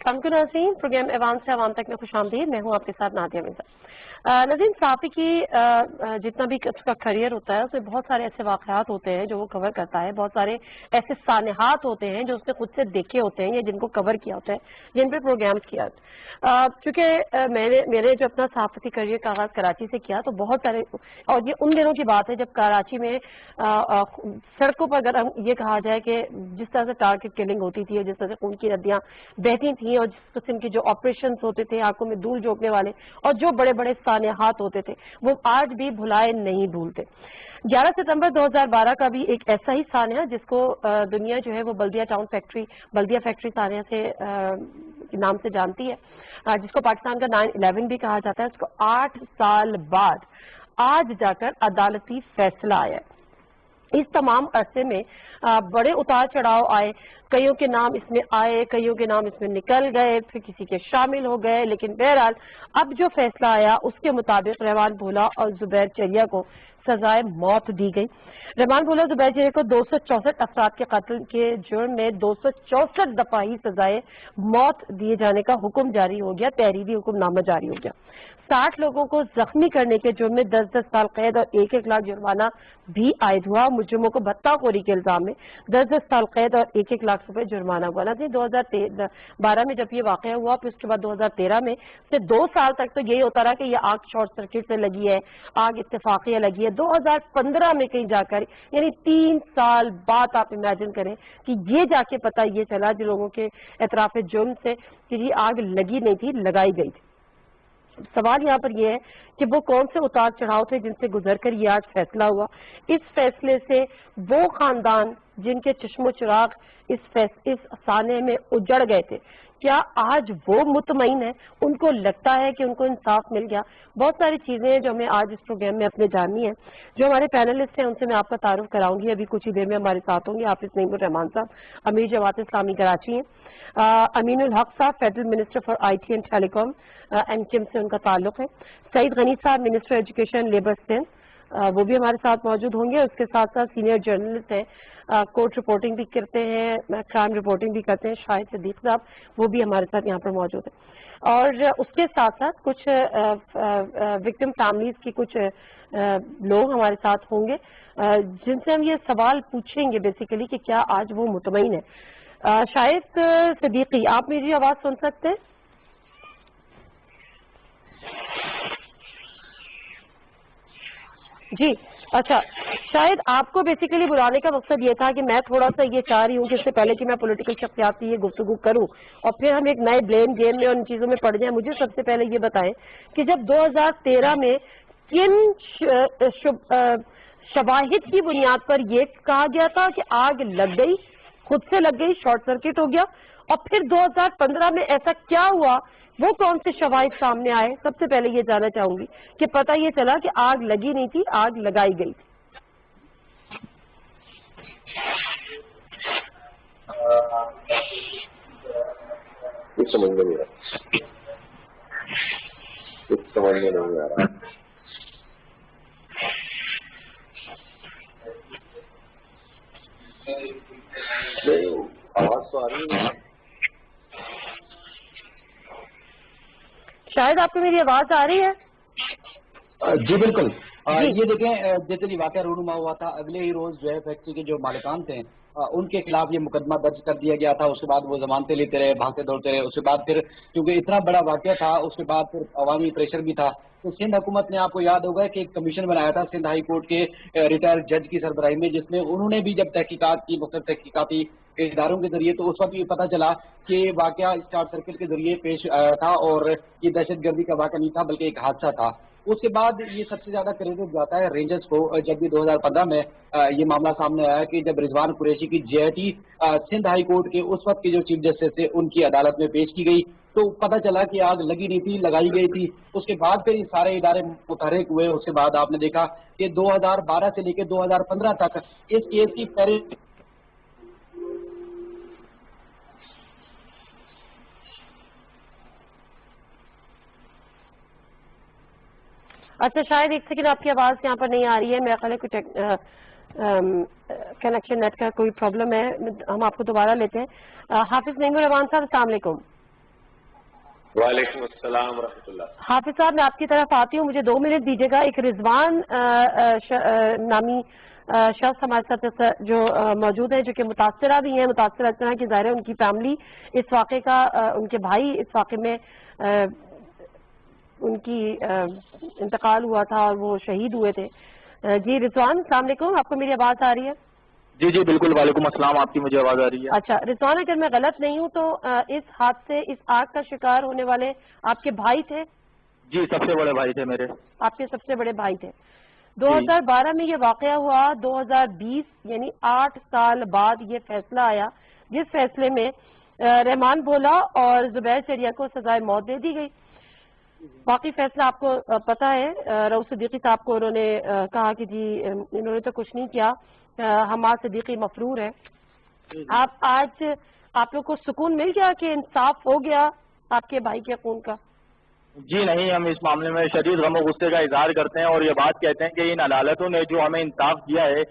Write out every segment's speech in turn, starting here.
नाज़रीन, प्रोग्राम ऐवान से अवाम तक में खुशामदीद। मैं हूँ आपके साथ नादिया मिर्जा। नाज़रीन, सहाफ़ी की जितना भी उसका करियर होता है उसमें बहुत सारे ऐसे वाक़यात होते हैं जो वो कवर करता है, बहुत सारे ऐसे सानहात होते हैं जो उसने खुद से देखे होते हैं या जिनको कवर किया होता है, जिन पर प्रोग्राम्स किया। चूँकि मैंने जो अपना सहाफ़ती करियर का आगाज़ कराची से किया तो बहुत सारे, और ये उन दिनों की बात है जब कराची में सड़कों पर अगर हम ये कहा जाए कि जिस तरह से टारगेट किलिंग होती थी और जिस तरह से खून की नदियाँ बहती थी और जिस किस्म के जो ऑपरेशन होते थे आंखों में धूल झोंकने वाले और जो बड़े बड़े सानहात होते थे वो आज भी भुलाए नहीं भूलते। 11 सितंबर 2012 का भी एक ऐसा ही सानहा जिसको दुनिया जो है वो बल्दिया फैक्ट्री सानहा से नाम से जानती है, जिसको पाकिस्तान का 9/11 भी कहा जाता है। उसको 8 साल बाद आज जाकर अदालती फैसला आया। इस तमाम अरसे में बड़े उतार चढ़ाव आए, कईयों के नाम इसमें आए, कईयों के नाम इसमें निकल गए, फिर किसी के शामिल हो गए, लेकिन बहरहाल अब जो फैसला आया उसके मुताबिक रहमान भोला और जुबैर चरिया को सजाए मौत दी गई। रहमान भोला जुबैर चरिया को 264 अफराद के कत्ल के जुर्म में 264 दफा ही सजाए मौत दिए जाने का हुक्म जारी हो गया, तहरीरी हुक्मनामा जारी हो गया। 60 लोगों को जख्मी करने के जुर्म में 10-10 साल कैद और 1-1 लाख जुर्माना भी आयद हुआ। मुजरिमों को भत्ताखोरी के इल्जाम में 10-10 साल कैद और 1-1 लाख रुपए जुर्माना हुआ। ना 2012 में जब ये वाकया हुआ, फिर उसके बाद 2013 में से 2 साल तक तो यही होता रहा कि ये आग शॉर्ट सर्किट से लगी है, आग इत्तेफाकिया लगी है। 2015 में कहीं जाकर, यानी 3 साल बाद आप इमेजिन करें कि ये जाके पता ये चला जो लोगों के एतराफ जुर्म से कि ये आग लगी नहीं थी, लगाई गई थी। सवाल यहाँ पर यह है कि वो कौन से उतार चढ़ाव थे जिनसे गुजर कर ये आज फैसला हुआ। इस फैसले से वो खानदान जिनके चश्मो चिराग इस साने में उजड़ गए थे, क्या आज वो मुतमईन है? उनको लगता है कि उनको इंसाफ मिल गया? बहुत सारी चीजें हैं जो हमें आज इस प्रोग्राम में अपने जाननी है। जो हमारे पैनलिस्ट हैं उनसे मैं आपका तारुफ कराऊंगी। अभी कुछ ही देर में हमारे साथ होंगे हाफिज नईमुर रहमान साहब, अमीर जमात इस्लामी कराची हैं, अमीनुल हक साहब federal minister for IT and telecom एनकिम से उनका ताल्लुक है, सईद गनी साहब मिनिस्टर एजुकेशन लेबर सिंध, वो भी हमारे साथ मौजूद होंगे। उसके साथ साथ सीनियर जर्नलिस्ट हैं, कोर्ट रिपोर्टिंग भी करते हैं, क्राइम रिपोर्टिंग भी करते हैं, शाहिद सिद्दीक साहब, वो भी हमारे साथ यहाँ पर मौजूद हैं। और उसके साथ साथ कुछ विक्टिम फैमिलीज की कुछ लोग हमारे साथ होंगे जिनसे हम ये सवाल पूछेंगे बेसिकली कि क्या आज वो मुतमईन है। शाहिद सिद्दीकी, आप मेरी आवाज सुन सकते हैं? जी, अच्छा, शायद आपको बेसिकली बुलाने का मकसद ये था कि मैं थोड़ा सा ये चाह रही हूँ कि इससे पहले कि मैं पॉलिटिकल शख्सियात की ये गुफ्तगू करूँ और फिर हम एक नए ब्लेम गेम में और इन चीज़ों में पड़ जाएं, मुझे सबसे पहले ये बताएं कि जब 2013 में किन शवाहिद की बुनियाद पर ये कहा गया था कि आग लग गई, खुद से लग गई, शॉर्ट सर्किट हो गया, और फिर 2015 में ऐसा क्या हुआ, वो कौन से शवाहिद सामने आए? सबसे पहले ये जानना चाहूंगी कि पता ये चला कि आग लगी नहीं थी, आग लगाई गई थी। कुछ समझ में नहीं आ रहा, कुछ समझ में नहीं आ रहा। आवाज तो आ रही है? शायद आपको मेरी आवाज आ रही है? जी बिल्कुल। ये देखें, जैसे वाकया रूनुमा हुआ था, अगले ही रोज जो है फैक्ट्री के जो मालिकान थे उनके खिलाफ ये मुकदमा दर्ज कर दिया गया था। उसके बाद वो जमानतें लेते रहे, भागते दौड़ते रहे। उसके बाद फिर क्योंकि इतना बड़ा वाकया था, उसके बाद फिर अवामी प्रेशर भी था, तो सिंध हुकूमत ने, आपको याद होगा कि एक कमीशन बनाया था सिंध हाई कोर्ट के रिटायर्ड जज की सरबराही में, जिसमें उन्होंने भी जब तहकीकात की मुख्तलिफ तहकीकाती इदारों के जरिए, तो उस वक्त ये पता चला कि वाकया शॉर्ट सर्किट के जरिए पेश आया था और ये दहशतगर्दी का वाकया नहीं था बल्कि एक हादसा था। उसके बाद ये सबसे ज्यादा क्रेडिट जाता है रेंजर्स को, जब भी 2015 में ये मामला सामने आया कि जब रिजवान कुरैशी की JIT सिंध हाई कोर्ट के उस वक्त के जो चीफ जस्टिस थे उनकी अदालत में पेश की गई, तो पता चला कि आग लगी नहीं थी, लगाई गई थी। उसके बाद फिर ये सारे इदारे मुतहर्रिक हुए। उसके बाद आपने देखा कि 2012 से लेकर 2015 तक इस केस की अच्छा, शायद एक सेकंड, आपकी आवाज यहाँ पर नहीं आ रही है। मेरा ख्याल है कुछ कनेक्शन नेट का कोई प्रॉब्लम है। हम आपको दोबारा लेते हैं। हाफिज नईमुर रहमान साहब, अस्सलाम वालेकुम। وعلیکم السلام ورحمۃ اللہ. حافظ صاحب میں آپ کی طرف آتی ہوں, مجھے 2 منٹ دیجیے گا. ایک رضوان نامی شخص ہمارے ساتھ جو موجود ہیں, جو کہ متاثرہ بھی ہیں, متاثرہ اس طرح کی ظاہر ہے ان کی فیملی اس واقعے کا, ان کے بھائی اس واقعے میں ان کی انتقال ہوا تھا اور وہ شہید ہوئے تھے. جی رضوان السلام علیکم, آپ کو میری آواز آ رہی ہے؟ جی جی بالکل, وعلیکم السلام, آپ کی مجھے آواز آ رہی ہے. اچھا رضوان, اگر میں غلط نہیں ہوں تو اس حادثے, اس آگ کا شکار ہونے والے آپ کے بھائی تھے؟ جی سب سے بڑے بھائی تھے میرے. آپ کے سب سے بڑے بھائی تھے. 2012 میں یہ واقعہ ہوا, 2020 یعنی 8 سال بعد یہ فیصلہ آیا, جس فیصلے میں رحمان بھولا اور زبیر چریا کو سزائے موت دے دی گئی. باقی فیصلہ آپ کو پتا ہے, رؤوف صدیقی صاحب کو انہوں نے کہا کہ جی انہوں نے تو کچھ نہیں کیا, حماد صدیقی مفرور ہے. آپ آج آپ لوگ کو سکون مل گیا کہ انصاف ہو گیا آپ کے بھائی کے خون کا؟ جی نہیں, ہم اس معاملے میں شدید غم و غصے کا اظہار کرتے ہیں اور یہ بات کہتے ہیں کہ ان عدالتوں نے جو ہمیں انصاف دیا ہے,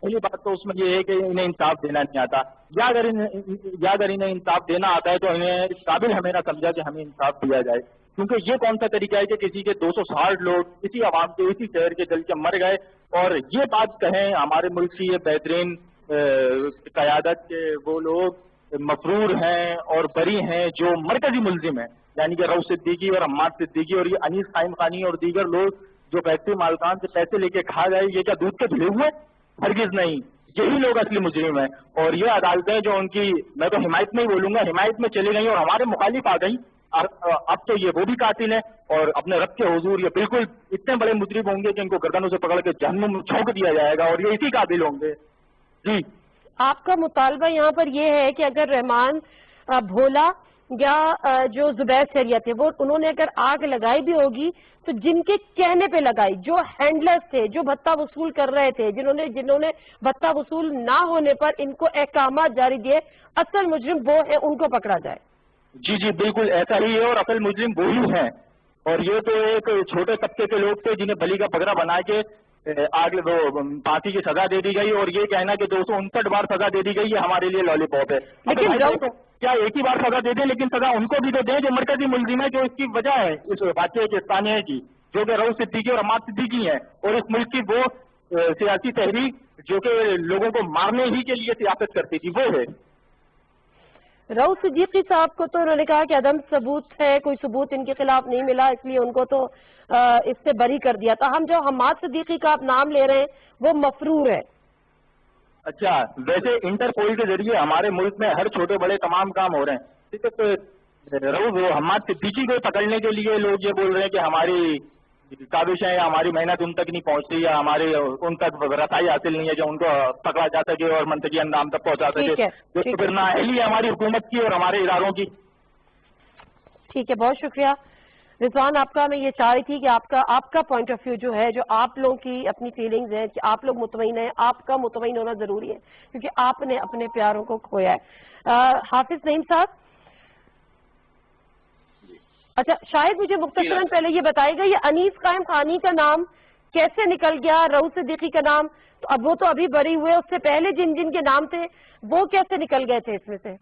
پہلی بات تو اس میں یہ ہے کہ انہیں انصاف دینا نہیں آتا, یا اگر انہیں انصاف دینا آتا ہے تو انہیں اس قابل ہمیں نہ سمجھا کہ ہمیں انصاف دیا جائے. کیونکہ یہ کون سا طریقہ ہے کہ کسی کے 260 لوگ اسی عوام کے اسی شہر کے جل کے مر گئے, اور یہ بات کہیں ہمارے ملک کی یہ بہترین قیادت کے وہ لوگ مفرور ہیں اور بری ہیں جو مرکزی ملزم ہیں, یعنی کہ رؤوف صدیقی اور حماد صدیقی اور یہ انیس قائم خانی اور دیگر لوگ جو فیکٹری مالکان سے پیسے لے کے کھا گئے, یہ کیا دودھ کے دھلے ہوئے؟ ہرگز نہیں, یہی لوگ اصلی مجرم ہیں. اور یہ عدالتیں جو ان کی, میں تو حمایت میں ہی بولوں گا, حمایت میں چلی گئی اور ہمارے مخالف آ گئی. اب تو یہ وہ بھی قاتل ہیں اور اپنے رب کے حضور یہ بالکل اتنے بڑے مجرم ہوں گے کہ ان کو گردنوں سے پکڑ کے جہنم میں چھونک دیا جائے گا, اور یہ اسی قابل ہوں گے. جی آپ کا مطالبہ یہاں پر یہ ہے کہ اگر رحمان بھولا یا جو زبیر چریا تھے وہ انہوں نے اگر آگ لگائی بھی ہوگی تو جن کے کہنے پہ لگائی, جو ہینڈلرز تھے, جو بھتہ وصول کر رہے تھے, جنہوں نے بھتہ وصول نہ ہونے پر ان کو احکامات جاری دیے, اصل مجرم وہ ہے, ان کو پکڑا جائے. جی جی بالکل ایسا ہی ہے, اور اصل مجرم وہی ہیں. اور یہ تو ایک چھوٹے طبقے کے لوگ تھے جنہیں بلی کا پگڑا بنا کے آگ پھانسی کی سزا دے دی گئی, اور یہ کہنا کہ 259 بار سزا دے دی گئی یہ ہمارے لیے لالی پاپ ہے. کیا ایک ہی بار سزا دے دیں, لیکن سزا ان کو بھی تو دیں جو مرکزی ملزم ہے, جو اس کی وجہ ہے اس واقعے کے ثانیہ کی, جو کہ رؤوف صدیقی اور حماد صدیقی ہیں, اور اس ملک کی وہ سیاسی تحریک جو کہ لوگوں کو مارنے ہی کے لیے سیاست کرتی تھی وہ ہے. رؤوف صدیقی صاحب کو تو انہوں نے کہا کہ عدم ثبوت ہے, کوئی ثبوت ان کے خلاف نہیں ملا, اس لیے ان کو تو اس سے بری کر دیا تھا. ہم جو حماد صدیقی کا آپ نام لے رہے ہیں وہ مفرور ہے. اچھا, ویسے انٹرپول کے ذریعے ہمارے ملک میں ہر چھوٹے بڑے تمام کام ہو رہے ہیں. حماد صدیقی کو پکڑنے کے لیے لوگ یہ بول رہے ہیں کہ ہماری کاوشیں یا ہماری محنت ان تک نہیں پہنچتی, یا ہمارے ان تک رسائی حاصل نہیں ہے جو ان کو پکڑا جا سکے اور منطقی اندام تک پہنچا سکے, جو پھر نااہلی ہے ہماری حکومت کی اور ہمارے اداروں کی. ٹھیک ہے, بہت شکریہ رضوان آپ کا. میں یہ چاہ رہی تھی کہ آپ کا پوائنٹ آف ویو جو ہے, جو آپ لوگوں کی اپنی فیلنگز ہیں, کہ آپ لوگ مطمئن ہیں, آپ کا مطمئن ہونا ضروری ہے کیونکہ آپ نے اپنے پیاروں کو کھویا ہے. حافظ نعیم صاحب, اچھا شاید مجھے مختصراً پہلے یہ بتائے گا یہ انیس قائم خانی کا نام کیسے نکل گیا, رؤوف صدیقی کا نام تو اب وہ تو ابھی بری ہوئے, اس سے پہلے جن جن کے نام تھے وہ کیسے نکل گئے تھے اس میں سے؟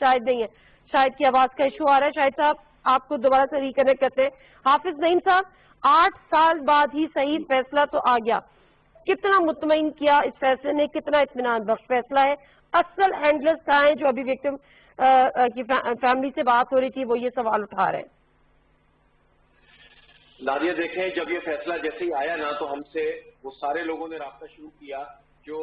شاید نہیں ہے, شاید کی آواز کا ایشو آ رہا ہے. شاید صاحب آپ کو دوبارہ سے ریکنیکٹ کرتے ہیں. حافظ نعیم صاحب, 8 سال بعد ہی صحیح فیصلہ تو آ گیا, کتنا مطمئن کیا اس فیصلے نے, کتنا اطمینان بخش فیصلہ ہے. اصل ہینڈلرز کہاں ہیں جو ابھی وکٹم کی فیملی سے بات ہو رہی تھی, وہ یہ سوال اٹھا رہے ہیں. نادیہ دیکھیں, جب یہ فیصلہ جیسے ہی آیا نا تو ہم سے وہ سارے لوگوں نے رابطہ شروع کیا جو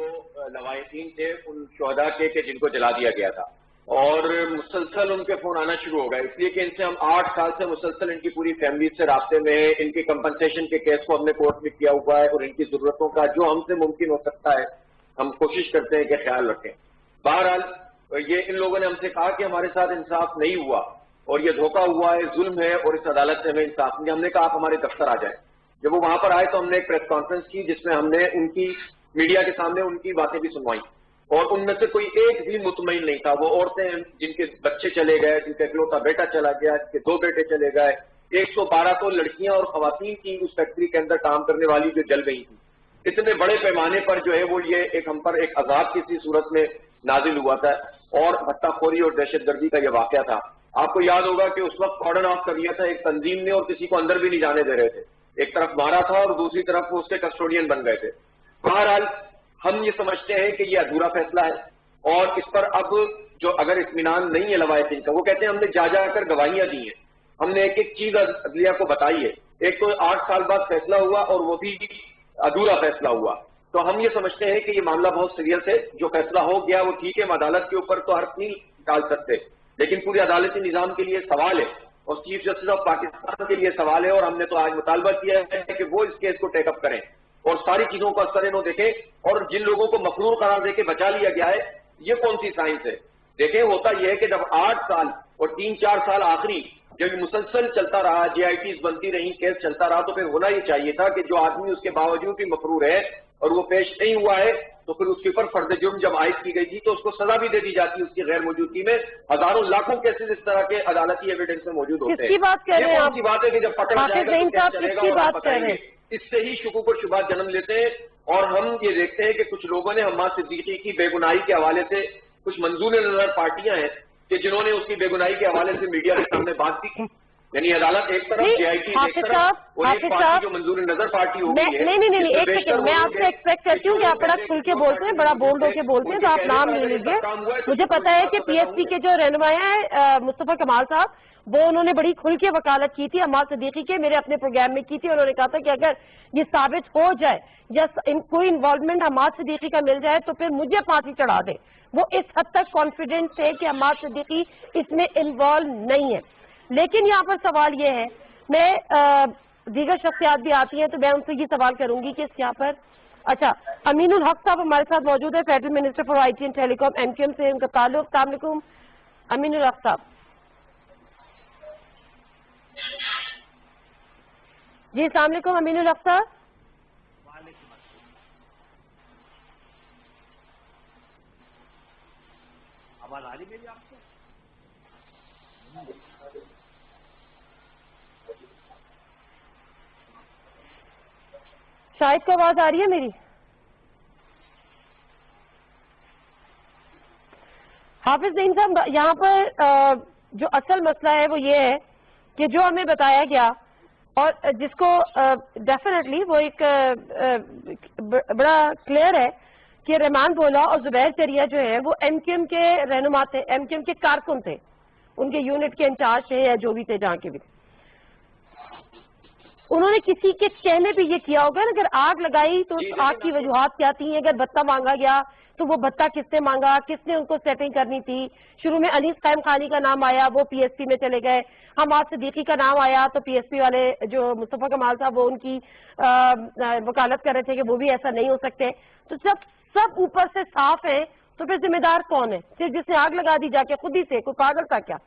لواحقین تھے ان شہداء کے کہ جن کو جلا دیا گیا تھا, اور مسلسل ان کے فون آنا شروع ہو گئے, اس لیے کہ ان سے ہم 8 سال سے مسلسل ان کی پوری فیملی سے رابطے میں ہیں. ان کے کمپنسیشن کے کیس کو ہم نے کورٹ میں کیا ہوا ہے, اور ان کی ضرورتوں کا جو ہم سے ممکن ہو سکتا ہے ہم کوشش کرتے ہیں کہ خیال رکھیں. بہرحال یہ ان لوگوں نے ہم سے کہا کہ ہمارے ساتھ انصاف نہیں ہوا اور یہ دھوکہ ہوا ہے, ظلم ہے, اور اس عدالت سے ہمیں انصاف نہیں. ہم نے کہا آپ ہمارے دفتر آ جائیں. جب وہ وہاں پر آئے تو ہم نے ایک پریس کانفرنس کی جس میں ہم نے ان کی میڈیا کے سامنے ان کی باتیں بھی سنوائیں, اور ان میں سے کوئی ایک بھی مطمئن نہیں تھا. وہ عورتیں جن کے بچے چلے گئے, جن کا اکلوتا بیٹا چلا گیا, جن کے 2 بیٹے چلے گئے, 112 تو لڑکیاں اور خواتین کی اس فیکٹری کے اندر کام کرنے والی جو جل گئی تھی. اتنے بڑے پیمانے پر جو ہے وہ یہ ایک ہم پر ایک عذاب کسی صورت میں نازل ہوا تھا. और भट्टाखोरी और दहशतगर्दी का यह वाकया था। आपको याद होगा कि उस वक्त कॉर्डन ऑफ कर दिया था एक तंजीम ने और किसी को अंदर भी नहीं जाने दे रहे थे। एक तरफ मारा था और दूसरी तरफ वो उसके कस्टोडियन बन गए थे। बहरहाल हम ये समझते हैं कि ये अधूरा फैसला है और इस पर अब जो अगर इत्मीनान नहीं है लवाहिकीन का, वो कहते हैं हमने जा कर गवाहियां दी हैं, हमने एक एक चीज अदलिया को बताई है। एक तो 8 साल बाद फैसला हुआ और वो भी अधूरा फैसला हुआ। तो हम ये समझते हैं कि ये मामला बहुत सीरियस है। जो फैसला हो गया वो ठीक है, हम अदालत के ऊपर तो हर्फ नहीं डाल सकते, लेकिन पूरे अदालती निजाम के लिए सवाल है और चीफ जस्टिस ऑफ पाकिस्तान के लिए सवाल है। और हमने तो आज मुतालबा किया है कि वो इस केस को टेकअप करें और सारी चीजों को असर देखें। और जिन लोगों को मफरूर करार देके बचा लिया गया है, ये कौन सी साइंस है? देखें, होता यह है कि जब 8 साल और 3-4 साल आखिरी जब मुसलसल चलता रहा, JITs बनती रही, केस चलता रहा, तो फिर होना ये चाहिए था कि जो आदमी उसके बावजूद भी मफरूर है और वो पेश नहीं हुआ है, तो फिर उसके ऊपर फर्द जुर्म जब आयद की गई थी तो उसको सजा भी दे दी जाती उसकी गैर मौजूदगी में। हजारों लाखों केसेस इस तरह के अदालती एविडेंस में मौजूद होते हैं। किसकी बात कर रहे हैं आप? की बात है कि जब पकड़ा जाएगा तो क्या चलेगा और आप बताएंगे। हैं? इससे ही शुकूक और शुबहात जन्म लेते हैं। और हम ये देखते हैं कि कुछ लोगों ने हम्माद सिद्दीकी की बेगुनाही के हवाले से, कुछ मंजूर नजर पार्टियां हैं कि जिन्होंने उसकी बेगुनाही के हवाले से मीडिया के सामने बात की। यानी अदालत एक तरफ, JIT एक तरफ और एक पार्टी जो मंजूर नजर पार्टी हो गई है। नहीं, एक सेकंड, मैं आपसे एक्सपेक्ट करती हूँ कि आप बड़ा खुल के बोलते हैं, बड़ा बोल्ड होके बोलते हैं, तो आप नाम ले लीजिए। मुझे पता है कि PSP के जो रहनुमाया है मुस्तफा कमाल साहब, वो उन्होंने बड़ी खुल के वकालत की थी हम्माद सिद्दीकी के, मेरे अपने प्रोग्राम में की थी। उन्होंने कहा था कि अगर ये साबित हो जाए या कोई इन्वॉल्वमेंट हम्माद सिद्दीकी का मिल जाए तो फिर मुझे फांसी चढ़ा दे। वो इस हद तक कॉन्फिडेंस है कि हम्माद सिद्दीकी इसमें इन्वॉल्व नहीं है। लेकिन यहाँ पर सवाल ये है, मैं दीगर शख्सियात भी आती हैं तो मैं उनसे ये सवाल करूंगी कि यहाँ पर अच्छा, अमीनुल हक साहब हमारे साथ मौजूद है, federal minister for IT and telecom, MQM से उनका ताल्लुक। अस्सलाम वालेकुम अमीनुल हक साहब। जी अस्सलाम वालेकुम अमीनुल हक साहब। आवाज आ रही मेरी आपको? शाहिद को आवाज आ रही है मेरी? हाफिज नईम साहब, यहाँ पर जो असल मसला है वो ये है कि जो हमें बताया गया और जिसको डेफिनेटली वो एक बड़ा क्लियर है कि रहमान भोला और जुबैर चरिया जो है वो MQM के रहनुमा थे, MQM के कारकुन थे, उनके यूनिट के इंचार्ज थे या जो भी थे, जहाँ के भी थे। उन्होंने किसी के कहने पे ये किया होगा ना, अगर आग लगाई तो उस आग की वजूहात क्या थी, अगर भत्ता मांगा गया तो वो भत्ता किसने मांगा, किसने उनको सेटिंग करनी थी। शुरू में अनीस कायम खानी का नाम आया, वो PSP में चले गए। हम्माद सिद्दीकी का नाम आया तो PSP वाले जो मुस्तफा कमाल साहब वो उनकी वकालत कर रहे थे कि वो भी ऐसा नहीं हो सकते। तो जब सब ऊपर से साफ है तो फिर जिम्मेदार कौन है? सिर्फ जिसने आग लगा दी जाके खुद ही से, कोई पागल था क्या?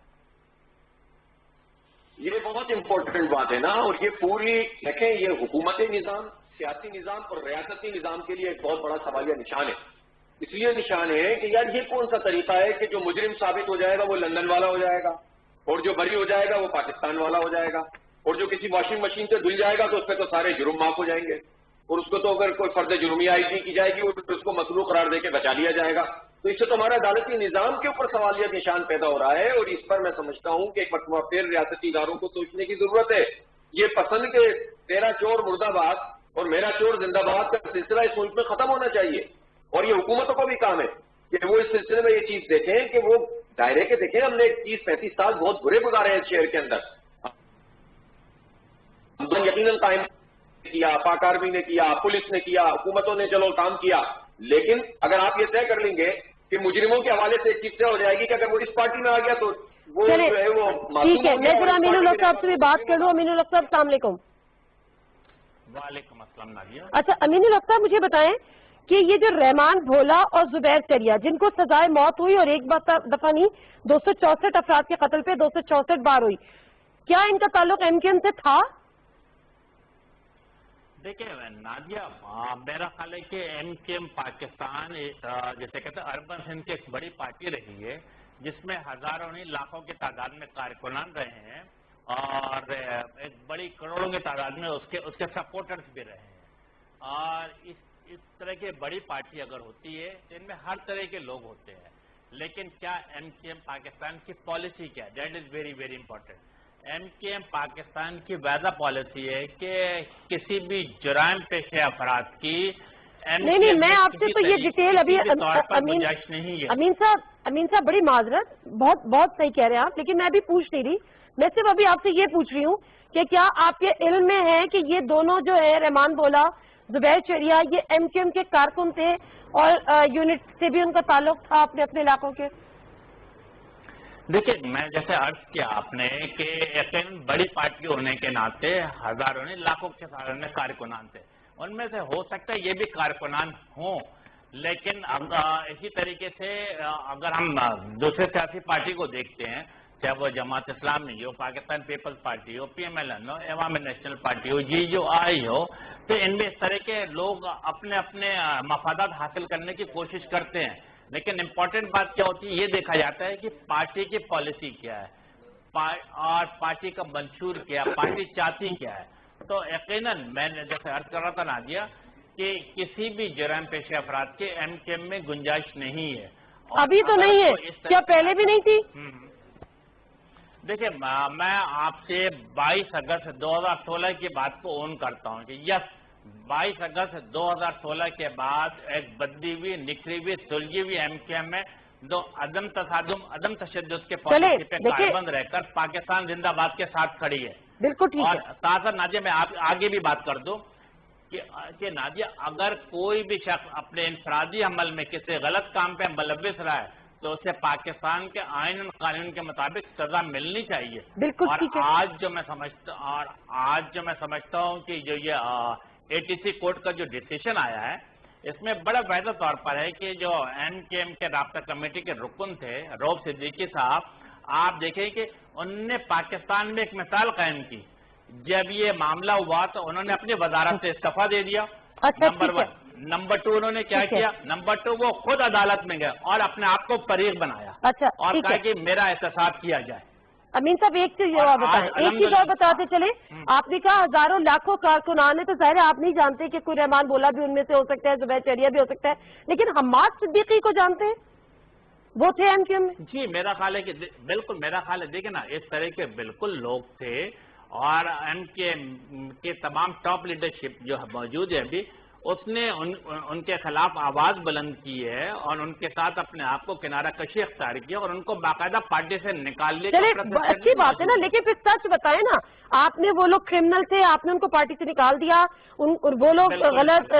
ये बहुत इंपॉर्टेंट बात है ना। और ये पूरी देखें, ये हुकूमती निजाम, सियासी निजाम और रियासती निजाम के लिए एक बहुत बड़ा सवालिया निशान है। इसलिए निशान है कि यार ये कौन सा तरीका है कि जो मुजरिम साबित हो जाएगा वो लंदन वाला हो जाएगा और जो बरी हो जाएगा वो पाकिस्तान वाला हो जाएगा और जो किसी वॉशिंग मशीन से धुल जाएगा तो उस पर तो सारे जुर्म माफ हो जाएंगे और उसको तो अगर कोई फर्द जुर्मी आयद नहीं की जाएगी और उसको मसरूक करार देके बचा लिया जाएगा। तो इससे तो हमारा अदालती निजाम के ऊपर सवालिया निशान पैदा हो रहा है और इस पर मैं समझता हूं कि एक मरतबा फिर रियासती इदारों को सोचने की जरूरत है। ये पसंद के तेरा चोर मुर्दाबाद और मेरा चोर जिंदाबाद का सिलसिला इस मुल्क में खत्म होना चाहिए और ये हुकूमतों को भी काम है कि वो इस सिलसिले में ये चीज देखें कि वो दायरे के देखें। हमने 30-35 साल बहुत बुरे गुजारे हैं इस शहर के अंदर, यकीनन कायम किया, पाक आर्मी ने किया, पुलिस ने किया, हुकूमतों ने चलो काम किया। लेकिन अगर आप ये तय कर लेंगे कि मुजरिमों के हवाले से एक चीज तय हो जाएगी कि अगर वो इस पार्टी में आ गया तो वो जो है वो ठीक है। मैं जरा अमीनुल हक साहब से भी बात कर लूं। अमीनुल हक साहब अस्सलाम वालेकुम। वालेकुम अस्सलाम नादिया। अच्छा अमीनुल हक साहब, मुझे बताएं कि ये जो रहमान भोला और जुबैर चरिया जिनको सजाए मौत हुई और एक दफा नहीं 264 अफराद के कत्ल पे 264 बार हुई, क्या इनका ताल्लुक MQM से था? देखिए नादिया, मेरा ख्याल है कि MQM पाकिस्तान जैसे कहते हैं अर्बन हिंद की एक बड़ी पार्टी रही है जिसमें हजारों नहीं लाखों की तादाद में कारकुनान रहे हैं और एक बड़ी करोड़ों की तादाद में उसके सपोर्टर्स भी रहे हैं। और इस तरह की बड़ी पार्टी अगर होती है तो इनमें हर तरह के लोग होते हैं, लेकिन क्या MKM पाकिस्तान की पॉलिसी क्या है? That is very very important. MKM Pakistan की वादा पॉलिसी है कि किसी भी जुराइम पेशे अफराद की नहीं, मैं आपसे तो ये डिटेल अभी गुंजाइश नहीं है। अमीन साहब बड़ी माजरत, बहुत सही कह रहे हैं आप, लेकिन मैं अभी पूछ नहीं रही, मैं सिर्फ अभी आपसे ये पूछ रही हूँ कि क्या आपके इल्म में है कि ये दोनों जो है, रहमान बोला, जुबैर चरिया, ये MKM के कारकुन थे और यूनिट से भी उनका ताल्लुक था अपने अपने इलाकों के? देखिए, मैं जैसे अर्ज किया आपने कि यकीन बड़ी पार्टी होने के नाते हजारों नहीं लाखों के सारे कारकुनान थे, उनमें से हो सकता है ये भी कारकुनान हों, लेकिन इसी तरीके से अगर हम दूसरे सियासी पार्टी को देखते हैं, चाहे वो जमात इस्लामी हो, पाकिस्तान पीपल्स पार्टी हो, PMLN हो, अवामी नेशनल पार्टी हो, GUI हो, तो इनमें इस तरह के लोग अपने अपने मफादात हासिल करने की कोशिश करते हैं। लेकिन इम्पोर्टेंट बात क्या होती है, ये देखा जाता है कि पार्टी की पॉलिसी क्या है और पार्टी का मंशूर क्या है, पार्टी चाहती क्या है। तो यकीनन मैंने जैसे अर्ज कर रहा था नादिया कि किसी भी जुर्म पेशे अफराद के MKM में गुंजाइश नहीं है। अभी तो नहीं है, क्या पहले भी नहीं थी? देखिए, मैं आपसे 22 अगस्त 2016 की बात को ऑन करता हूं कि यस, 22 अगस्त 2016 के बाद एक बदली हुई, निखरी हुई, सुलझी हुई MKM में दो अदम तसादुम, अदम तशद्दुद के पॉलिसी पे कारबंद रहकर पाकिस्तान जिंदाबाद के साथ खड़ी है। बिल्कुल ठीक है। और साथ साथ नादिया, मैं आगे भी बात कर दूं कि नादिया, अगर कोई भी शख्स अपने इंफरादी अमल में किसी गलत काम पे मुलव्विस रहा है तो उसे पाकिस्तान के आइन और कानून के मुताबिक सजा मिलनी चाहिए। बिल्कुल और ठीक है। आज जो मैं समझता हूं कि जो ये ATC कोर्ट का जो डिसीजन आया है, इसमें बड़ा वाज़ेह तौर पर है कि जो MKM के राब्ता कमेटी के रुकन थे रऊफ सिद्दीकी साहब, आप देखें कि उन्होंने पाकिस्तान में एक मिसाल कायम की। जब ये मामला हुआ तो उन्होंने अपनी वजारत से इस्तीफा दे दिया। अच्छा, नंबर 1। नंबर 2, उन्होंने क्या किया? नंबर 2, वो खुद अदालत में गए और अपने आप को फरीक बनाया। अच्छा, और कहा कि मेरा एहतसाब किया जाए। अमीन साहब एक चीज और बताएं, एक चीज और बताते चले। आपने कहा हजारों लाखों कारकुनान है, तो जाहिर है आप नहीं जानते कि कोई रहमान बोला भी उनमें से हो सकता है, जुबैर चरिया भी हो सकता है, लेकिन हम्माद सिद्दीकी को जानते हैं? वो थे MKM में? जी, मेरा ख्याल है कि बिल्कुल, मेरा ख्याल है, देखिए ना, इस तरह के बिल्कुल लोग थे और MKM के तमाम टॉप लीडरशिप जो मौजूद है अभी, उसने उनके खिलाफ आवाज बुलंद की है और उनके साथ अपने आप को किनारा कशी अख्तियार किया और उनको बाकायदा पार्टी से निकाल लिया। चले, अच्छी बात है ना, लेकिन फिर सच बताए ना, आपने वो लोग क्रिमिनल थे, आपने उनको पार्टी से निकाल दिया, वो लोग गलत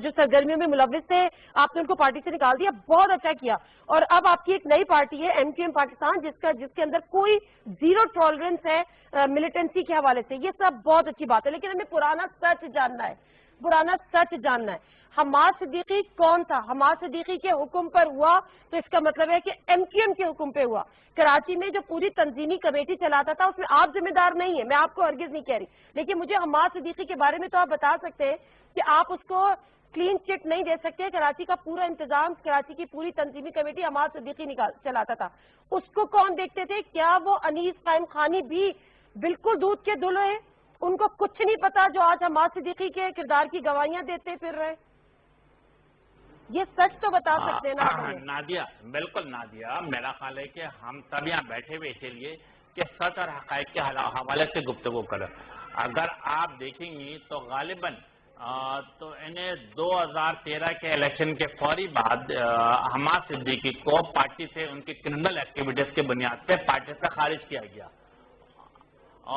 जो सरगर्मियों में मुलव्विस थे, आपने उनको पार्टी से निकाल दिया, बहुत अच्छा किया। और अब आपकी एक नई पार्टी है MKM पाकिस्तान, जिसके अंदर कोई जीरो टॉलरेंस है मिलिटेंसी के हवाले से। ये सब बहुत अच्छी बात है, लेकिन हमें पुराना सच जानना है, पुराना सच जानना है। हम्माद सिद्दीकी कौन था? हम्माद सिद्दीकी के हुक्म पर हुआ तो इसका मतलब है कि MKM के हुक्म पे हुआ। कराची में जो पूरी तंजीमी कमेटी चलाता था उसमें आप जिम्मेदार नहीं है, मैं आपको हरगिज नहीं कह रही, लेकिन मुझे हम्माद सिद्दीकी के बारे में तो आप बता सकते हैं कि आप उसको क्लीन चिट नहीं दे सकते। कराची का पूरा इंतजाम, कराची की पूरी तंजीमी कमेटी हम्माद सिद्दीकी चलाता था, उसको कौन देखते थे? क्या वो अनीस कायम खानी भी बिल्कुल दूध के धुलो है? उनको कुछ नहीं पता जो आज हम्माद सिद्दीकी के किरदार की गवाहियां देते फिर रहे? ये सच तो बता सकते हैं ना नादिया? बिल्कुल नादिया, मेरा ख्याल है कि हम सब यहाँ बैठे हुए इसीलिए कि सच और हक़ाइक़ के हवाले से गुफ्तगू करें। अगर आप देखेंगी तो गालिबन तो इन्हें 2013 के इलेक्शन के फौरी बाद हम्माद सिद्दीकी को पार्टी से उनकी क्रिमिनल एक्टिविटीज के बुनियाद पे पार्टी से खारिज किया गया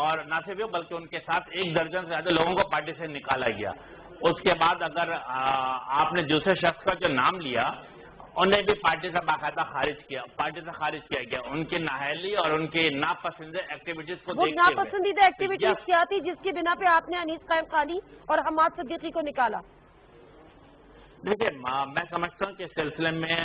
और न सिर्फ बल्कि उनके साथ 1 दर्जन से ज्यादा लोगों को पार्टी से निकाला गया। उसके बाद अगर आपने दूसरे शख्स का जो नाम लिया, उन्हें भी पार्टी से बाकायदा खारिज किया गया। उनकी नाअहली और उनकी नापसंदीदा एक्टिविटीज को देखते हुए। नापसंदीदा एक्टिविटीज क्या थी जिसकी बिना पे आपने अनीस कायम खानी और हम्माद सिद्दीकी को निकाला? देखिए, मैं समझता हूँ कि इस सिलसिले में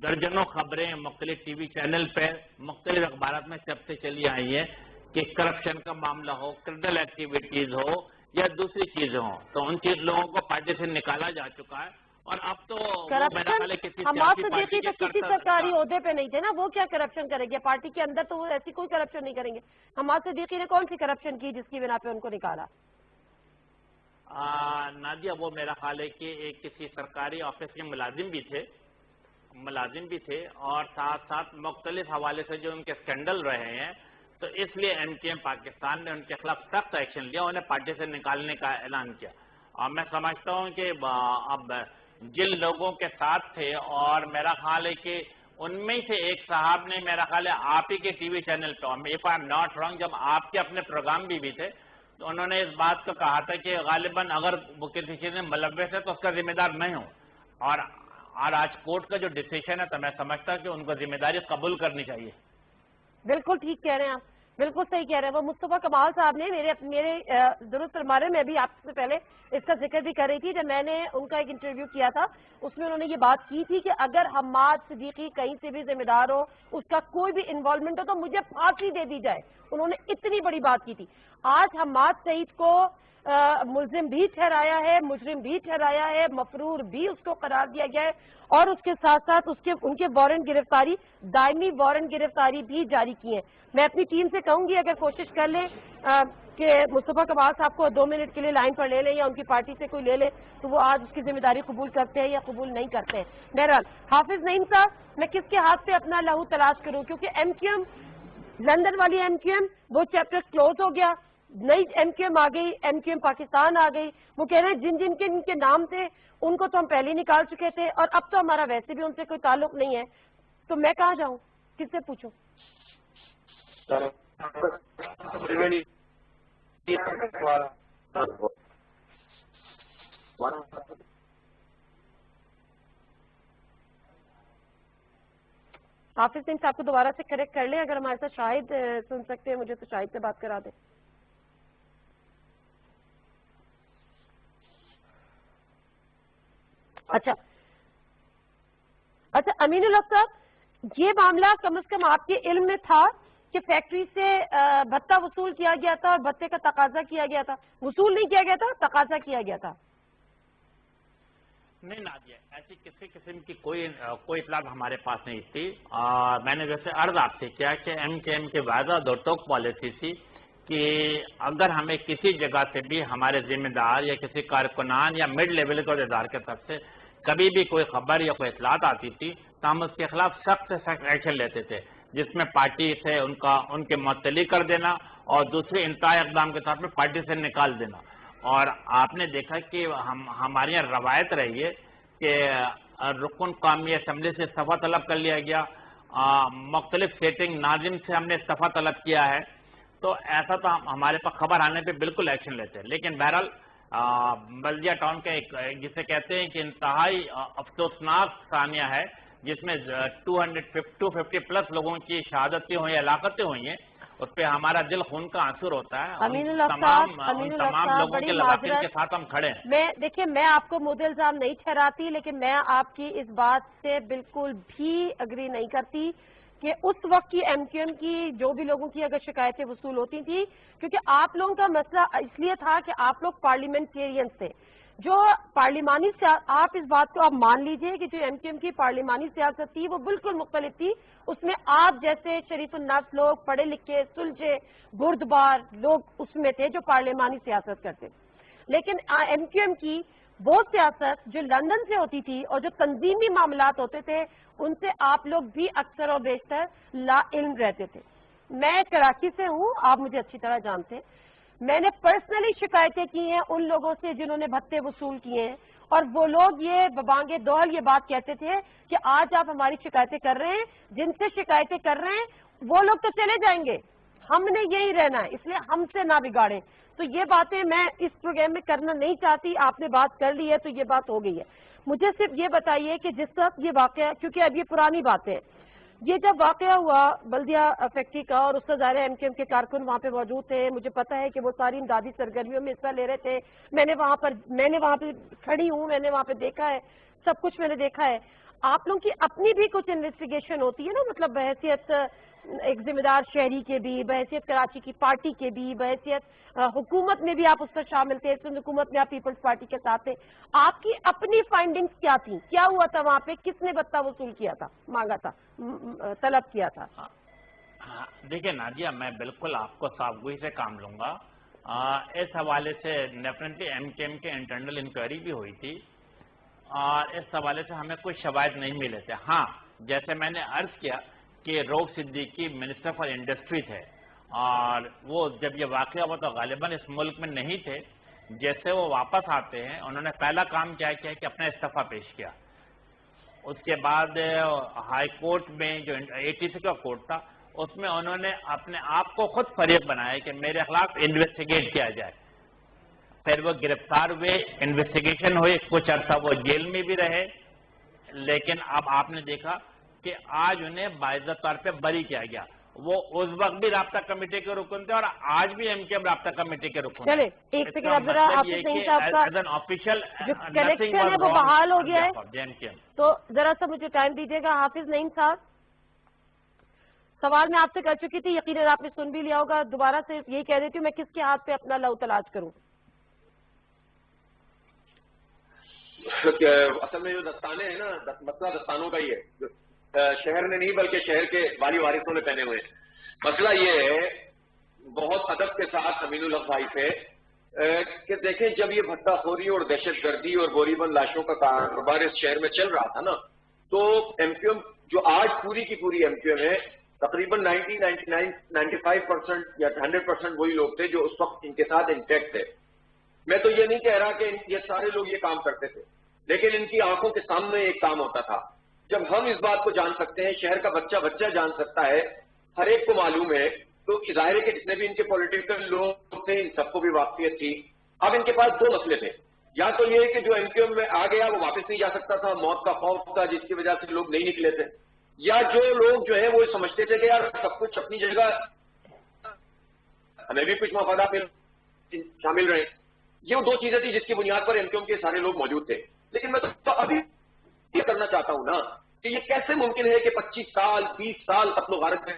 दर्जनों खबरें मुख्तलिफ TV चैनल पे, मुख्तलिफ अखबारात में कब से चली आई है कि करप्शन का मामला हो, क्रिमिनल एक्टिविटीज हो या दूसरी चीजें हो, तो उन चीज लोगों को पार्टी से निकाला जा चुका है। और अब तो करप्शन, हम्माद सिद्दीकी तो किसी सरकारी ओहदे पे नहीं थे ना, वो क्या करप्शन करेंगे? पार्टी के अंदर तो वो ऐसी कोई करप्शन नहीं करेंगे। हम्माद सिद्दीकी ने कौन सी करप्शन की जिसकी बिना पे उनको निकाला? नादिया, वो मेरा ख्याल है कि एक किसी सरकारी ऑफिस के मुलाजिम भी थे मुलाजिम भी थे और साथ साथ मुख्तलिफ हवाले से जो उनके स्कैंडल रहे हैं, तो इसलिए MKM पाकिस्तान ने उनके खिलाफ सख्त एक्शन लिया, उन्हें पार्टी से निकालने का ऐलान किया। और मैं समझता हूं कि अब जिन लोगों के साथ थे, और मेरा ख्याल है कि उनमें से एक साहब ने, मेरा ख्याल है आप ही के टीवी चैनल पर, if I am not wrong, जब आपके अपने प्रोग्राम भी थे, तो उन्होंने इस बात को कहा था कि गालिबन अगर वो किसी चीज में मुलव्वस है तो उसका जिम्मेदार मैं हूं। और आज कोर्ट का जो डिसीजन है, तो मैं समझता हूं कि उनको जिम्मेदारी कबूल करनी चाहिए। बिल्कुल ठीक कह रहे हैं आप, बिल्कुल सही कह रहे हैं। वो मुस्तफा कमाल साहब ने मेरे दुरुस्त फरमाने में भी आपसे पहले इसका जिक्र भी कर रही थी, जब मैंने उनका एक इंटरव्यू किया था उसमें उन्होंने ये बात की थी कि अगर हम्माद सिद्दीकी कहीं से भी जिम्मेदार हो, उसका कोई भी इन्वॉल्वमेंट हो, तो मुझे फांसी दे दी जाए। उन्होंने इतनी बड़ी बात की थी। आज हम्माद सईद को मुलजिम भी ठहराया है, मुजरिम भी ठहराया है, मफरूर भी उसको करार दिया गया है, और उसके साथ साथ उनके वारंट गिरफ्तारी, दायमी वारंट गिरफ्तारी भी जारी की है। मैं अपनी टीम से कहूंगी अगर कोशिश कर ले कि मुस्तफा कमाल साहब को 2 मिनट के लिए लाइन पर ले लें या उनकी पार्टी से कोई ले ले, तो वो आज उसकी जिम्मेदारी कबूल करते हैं या कबूल नहीं करते हैं। बहरहाल हाफिज नईम साहब, मैं किसके हाथ पे अपना लहू तलाश करूं, क्योंकि MQM, लंदन वाली MQM, वो चैप्टर क्लोज हो गया, नई MQM आ गई, MQM पाकिस्तान आ गई। वो कह रहे हैं जिन जिनके इनके नाम थे उनको तो हम पहले निकाल चुके थे, और अब तो हमारा वैसे भी उनसे कोई ताल्लुक नहीं है, तो मैं कहाँ जाऊं, किससे पूछूं? हाफिज सिंह साहब को दोबारा से करेक्ट कर लें, अगर हमारे साथ शाहिद सुन सकते हैं मुझे, तो शाहिद से बात करा दें। अच्छा, अमीनुल हक साहब, ये मामला कम से कम आपके इल्म में था कि फैक्ट्री से भत्ता वसूल किया गया था और भत्ते का तकाजा किया गया था? वसूल नहीं किया गया था, तकाजा किया गया था। नहीं नादिया, ऐसी किसी किस्म की कोई इतलात हमारे पास नहीं थी। मैंने जैसे अर्ज आपसे किया कि MKM के वादा दो टोक पॉलिसी थी कि अगर हमें किसी जगह से भी हमारे जिम्मेदार या किसी कारकुनान या मिड लेवल के अहदेदार की तरफ से कभी भी कोई खबर या कोई इतलात आती थी, तो हम उसके खिलाफ सख्त से सख्त एक्शन लेते थे, जिसमें पार्टी से उनके मुअत्तली कर देना और दूसरे इंतहाई इक़दाम के तौर पर पार्टी से निकाल देना। और आपने देखा कि हमारे यहाँ रवायत रही है कि रुकन कौमी असम्बली से इस्तीफा तलब कर लिया गया, मुख्तलिफ सेटिंग नाज़िम से हमने इस्तीफा तलब किया है, तो ऐसा तो हमारे पास खबर आने पे बिल्कुल एक्शन लेते हैं। लेकिन बहरहाल बल्दिया टाउन का एक जिसे कहते हैं कि इंतहाई अफसोसनाक सानिया है, जिसमें 250 प्लस लोगों की शहादतें हुई, हलाकतें हुई हैं, उस पर हमारा दिल खून का आंसू होता है। तमाम लोगों के लवाकिन के साथ हम खड़े हैं। देखिए, मैं आपको मुद्दे इल्जाम नहीं ठहराती, लेकिन मैं आपकी इस बात से बिल्कुल भी अग्री नहीं करती कि उस वक्त की MQM की जो भी लोगों की अगर शिकायतें वसूल होती थी, क्योंकि आप लोगों का मसला इसलिए था कि आप लोग पार्लियामेंटेरियंस थे, जो पार्लिमानी, आप इस बात को आप मान लीजिए कि जो MQM की पार्लिमानी सियासत थी वो बिल्कुल मुख्तलिफ थी। उसमें आप जैसे शरीफुन्नफ्स लोग, पढ़े लिखे, सुलझे, बुर्दबार लोग उसमें थे जो पार्लिमानी सियासत करते। लेकिन MQM की वो सियासत जो लंदन से होती थी और जो तंजीमी मामलात होते थे, उनसे आप लोग भी अक्सर और बेशतर ला इल्म रहते थे। मैं कराची से हूँ, आप मुझे अच्छी तरह जानते हैं। मैंने पर्सनली शिकायतें की हैं उन लोगों से जिन्होंने भत्ते वसूल किए हैं, और वो लोग ये बबांगे दोहल ये बात कहते थे कि आज आप हमारी शिकायतें कर रहे हैं, जिनसे शिकायतें कर रहे हैं वो लोग तो चले जाएंगे, हमने यही रहना है, इसलिए हमसे ना बिगाड़ें। तो ये बातें मैं इस प्रोग्राम में करना नहीं चाहती, आपने बात कर ली है तो ये बात हो गई है। मुझे सिर्फ ये बताइए कि जिस वक्त ये वाकया, क्योंकि अब ये पुरानी बातें हैं, ये जब वाकया हुआ बल्दिया फैक्ट्री का और उसका ज़ाहिर MQM के कारकुन वहाँ पे मौजूद थे, मुझे पता है कि वो सारी इमदादी सरगर्मियों में हिस्सा ले रहे थे। मैंने वहाँ पे खड़ी हूँ, मैंने वहाँ पे देखा है, सब कुछ मैंने देखा है। आप लोगों की अपनी भी कुछ इन्वेस्टिगेशन होती है ना, मतलब बहैसियत एक जिम्मेदार शहरी के भी, बहैसियत कराची की पार्टी के भी, बहैसियत हुकूमत में भी आप उस पर शामिल थे, इस हुकूमत में आप पीपल्स पार्टी के साथ थे। आपकी अपनी फाइंडिंग्स क्या थी, क्या हुआ था वहाँ पे, किसने भत्ता वसूल किया था, मांगा था, तलब किया था? देखिए नादिया, मैं बिल्कुल आपको साफगोई से काम लूंगा। इस हवाले से डेफिनेटली MQM के इंटरनल इंक्वायरी भी हुई थी। اور اس حوالے سے ہمیں کوئی شواہد نہیں ملے تھے. ہاں جیسے میں نے عرض کیا کہ روک صدیقی منسٹر فار انڈسٹری تھے اور وہ جب یہ واقعہ ہوا تو غالباً اس ملک میں نہیں تھے. جیسے وہ واپس آتے ہیں انہوں نے پہلا کام کیا کہ اپنا استعفیٰ پیش کیا. اس کے بعد ہائی کورٹ میں جو 86 کا کورٹ تھا اس میں انہوں نے اپنے آپ کو خود فریق بنایا کہ میرے خلاف انویسٹیگیٹ کیا جائے. پھر وہ گرفتار ہوئے, انویسٹیگیشن ہوئی, کچھ عرصہ وہ جیل میں بھی رہے, لیکن اب آپ نے دیکھا کہ آج انہیں باعزت طور پہ بری کیا گیا. وہ اس وقت بھی رابطہ کمیٹی کے رکن تھے اور آج بھی ایم کیو ایم رابطہ کمیٹی کے رکن. چلے ایک سیکنڈ اب ذرا حافظ نعیم صاحب کا آفیشیل جو کنیکشن ہے وہ بحال ہو گیا ہے, تو ذرا سا مجھے ٹائم دیجیے گا. حافظ نعیم صاحب, سوال میں آپ سے کر چکی تھی, یقیناً آپ نے سن بھی لیا ہوگا. دوبارہ سے یہی کہہ دیتی ہوں, میں کس کے ہاتھ پہ اپنا لو تلاش کروں؟ اصل میں جو دستانے ہیں نا, مسئلہ دستانوں کا ہی ہے, شہر نے نہیں بلکہ شہر کے والی وارثوں نے پہنے ہوئے ہیں. مسئلہ یہ ہے بہت ادب کے ساتھ امین الحق بھائی سے کہ دیکھیں جب یہ بھٹا خوری اور دہشت گردی اور گولی بند لاشوں کا کاروبار اس شہر میں چل رہا تھا نا, تو ایم کیو ایم جو آج پوری کی پوری ایم کیو ایم ہے تقریباً 95% یا 100% وہی لوگ تھے جو اس وقت ان کے ساتھ انٹیکٹ تھے. میں تو یہ نہیں کہہ رہا کہ یہ سارے لوگ یہ کام کرتے تھے, لیکن ان کی آنکھوں کے سامنے ایک کام ہوتا تھا. جب ہم اس بات کو جان سکتے ہیں, شہر کا بچہ جان سکتا ہے, ہر ایک کو معلوم ہے, تو ظاہر ہے کہ جتنے بھی ان کے پولیٹیکل لوگ تھے ان سب کو بھی واقفیت تھی. اب ان کے پاس دو مسئلے تھے, یا تو یہ کہ جو ایم کیو ایم میں آ گیا وہ واپس نہیں جا سکتا تھا, موت کا خوف تھا جس کی وجہ سے لوگ نہیں نکلے تھے, یا جو لوگ جو ہے وہ سمجھتے تھے کہ یار سب کچھ اپنی جگہ, ہمیں بھی کچھ مفادات میں شامل رہے. یہ وہ دو چیزیں تھی جس کی بنیاد پر ایم کیو ایم کے سارے لوگ موجود تھے. لیکن میں تو ابھی یہ کرنا چاہتا ہوں نا کہ یہ کیسے ممکن ہے کہ 25 سال 20 سال قتل و غارت میں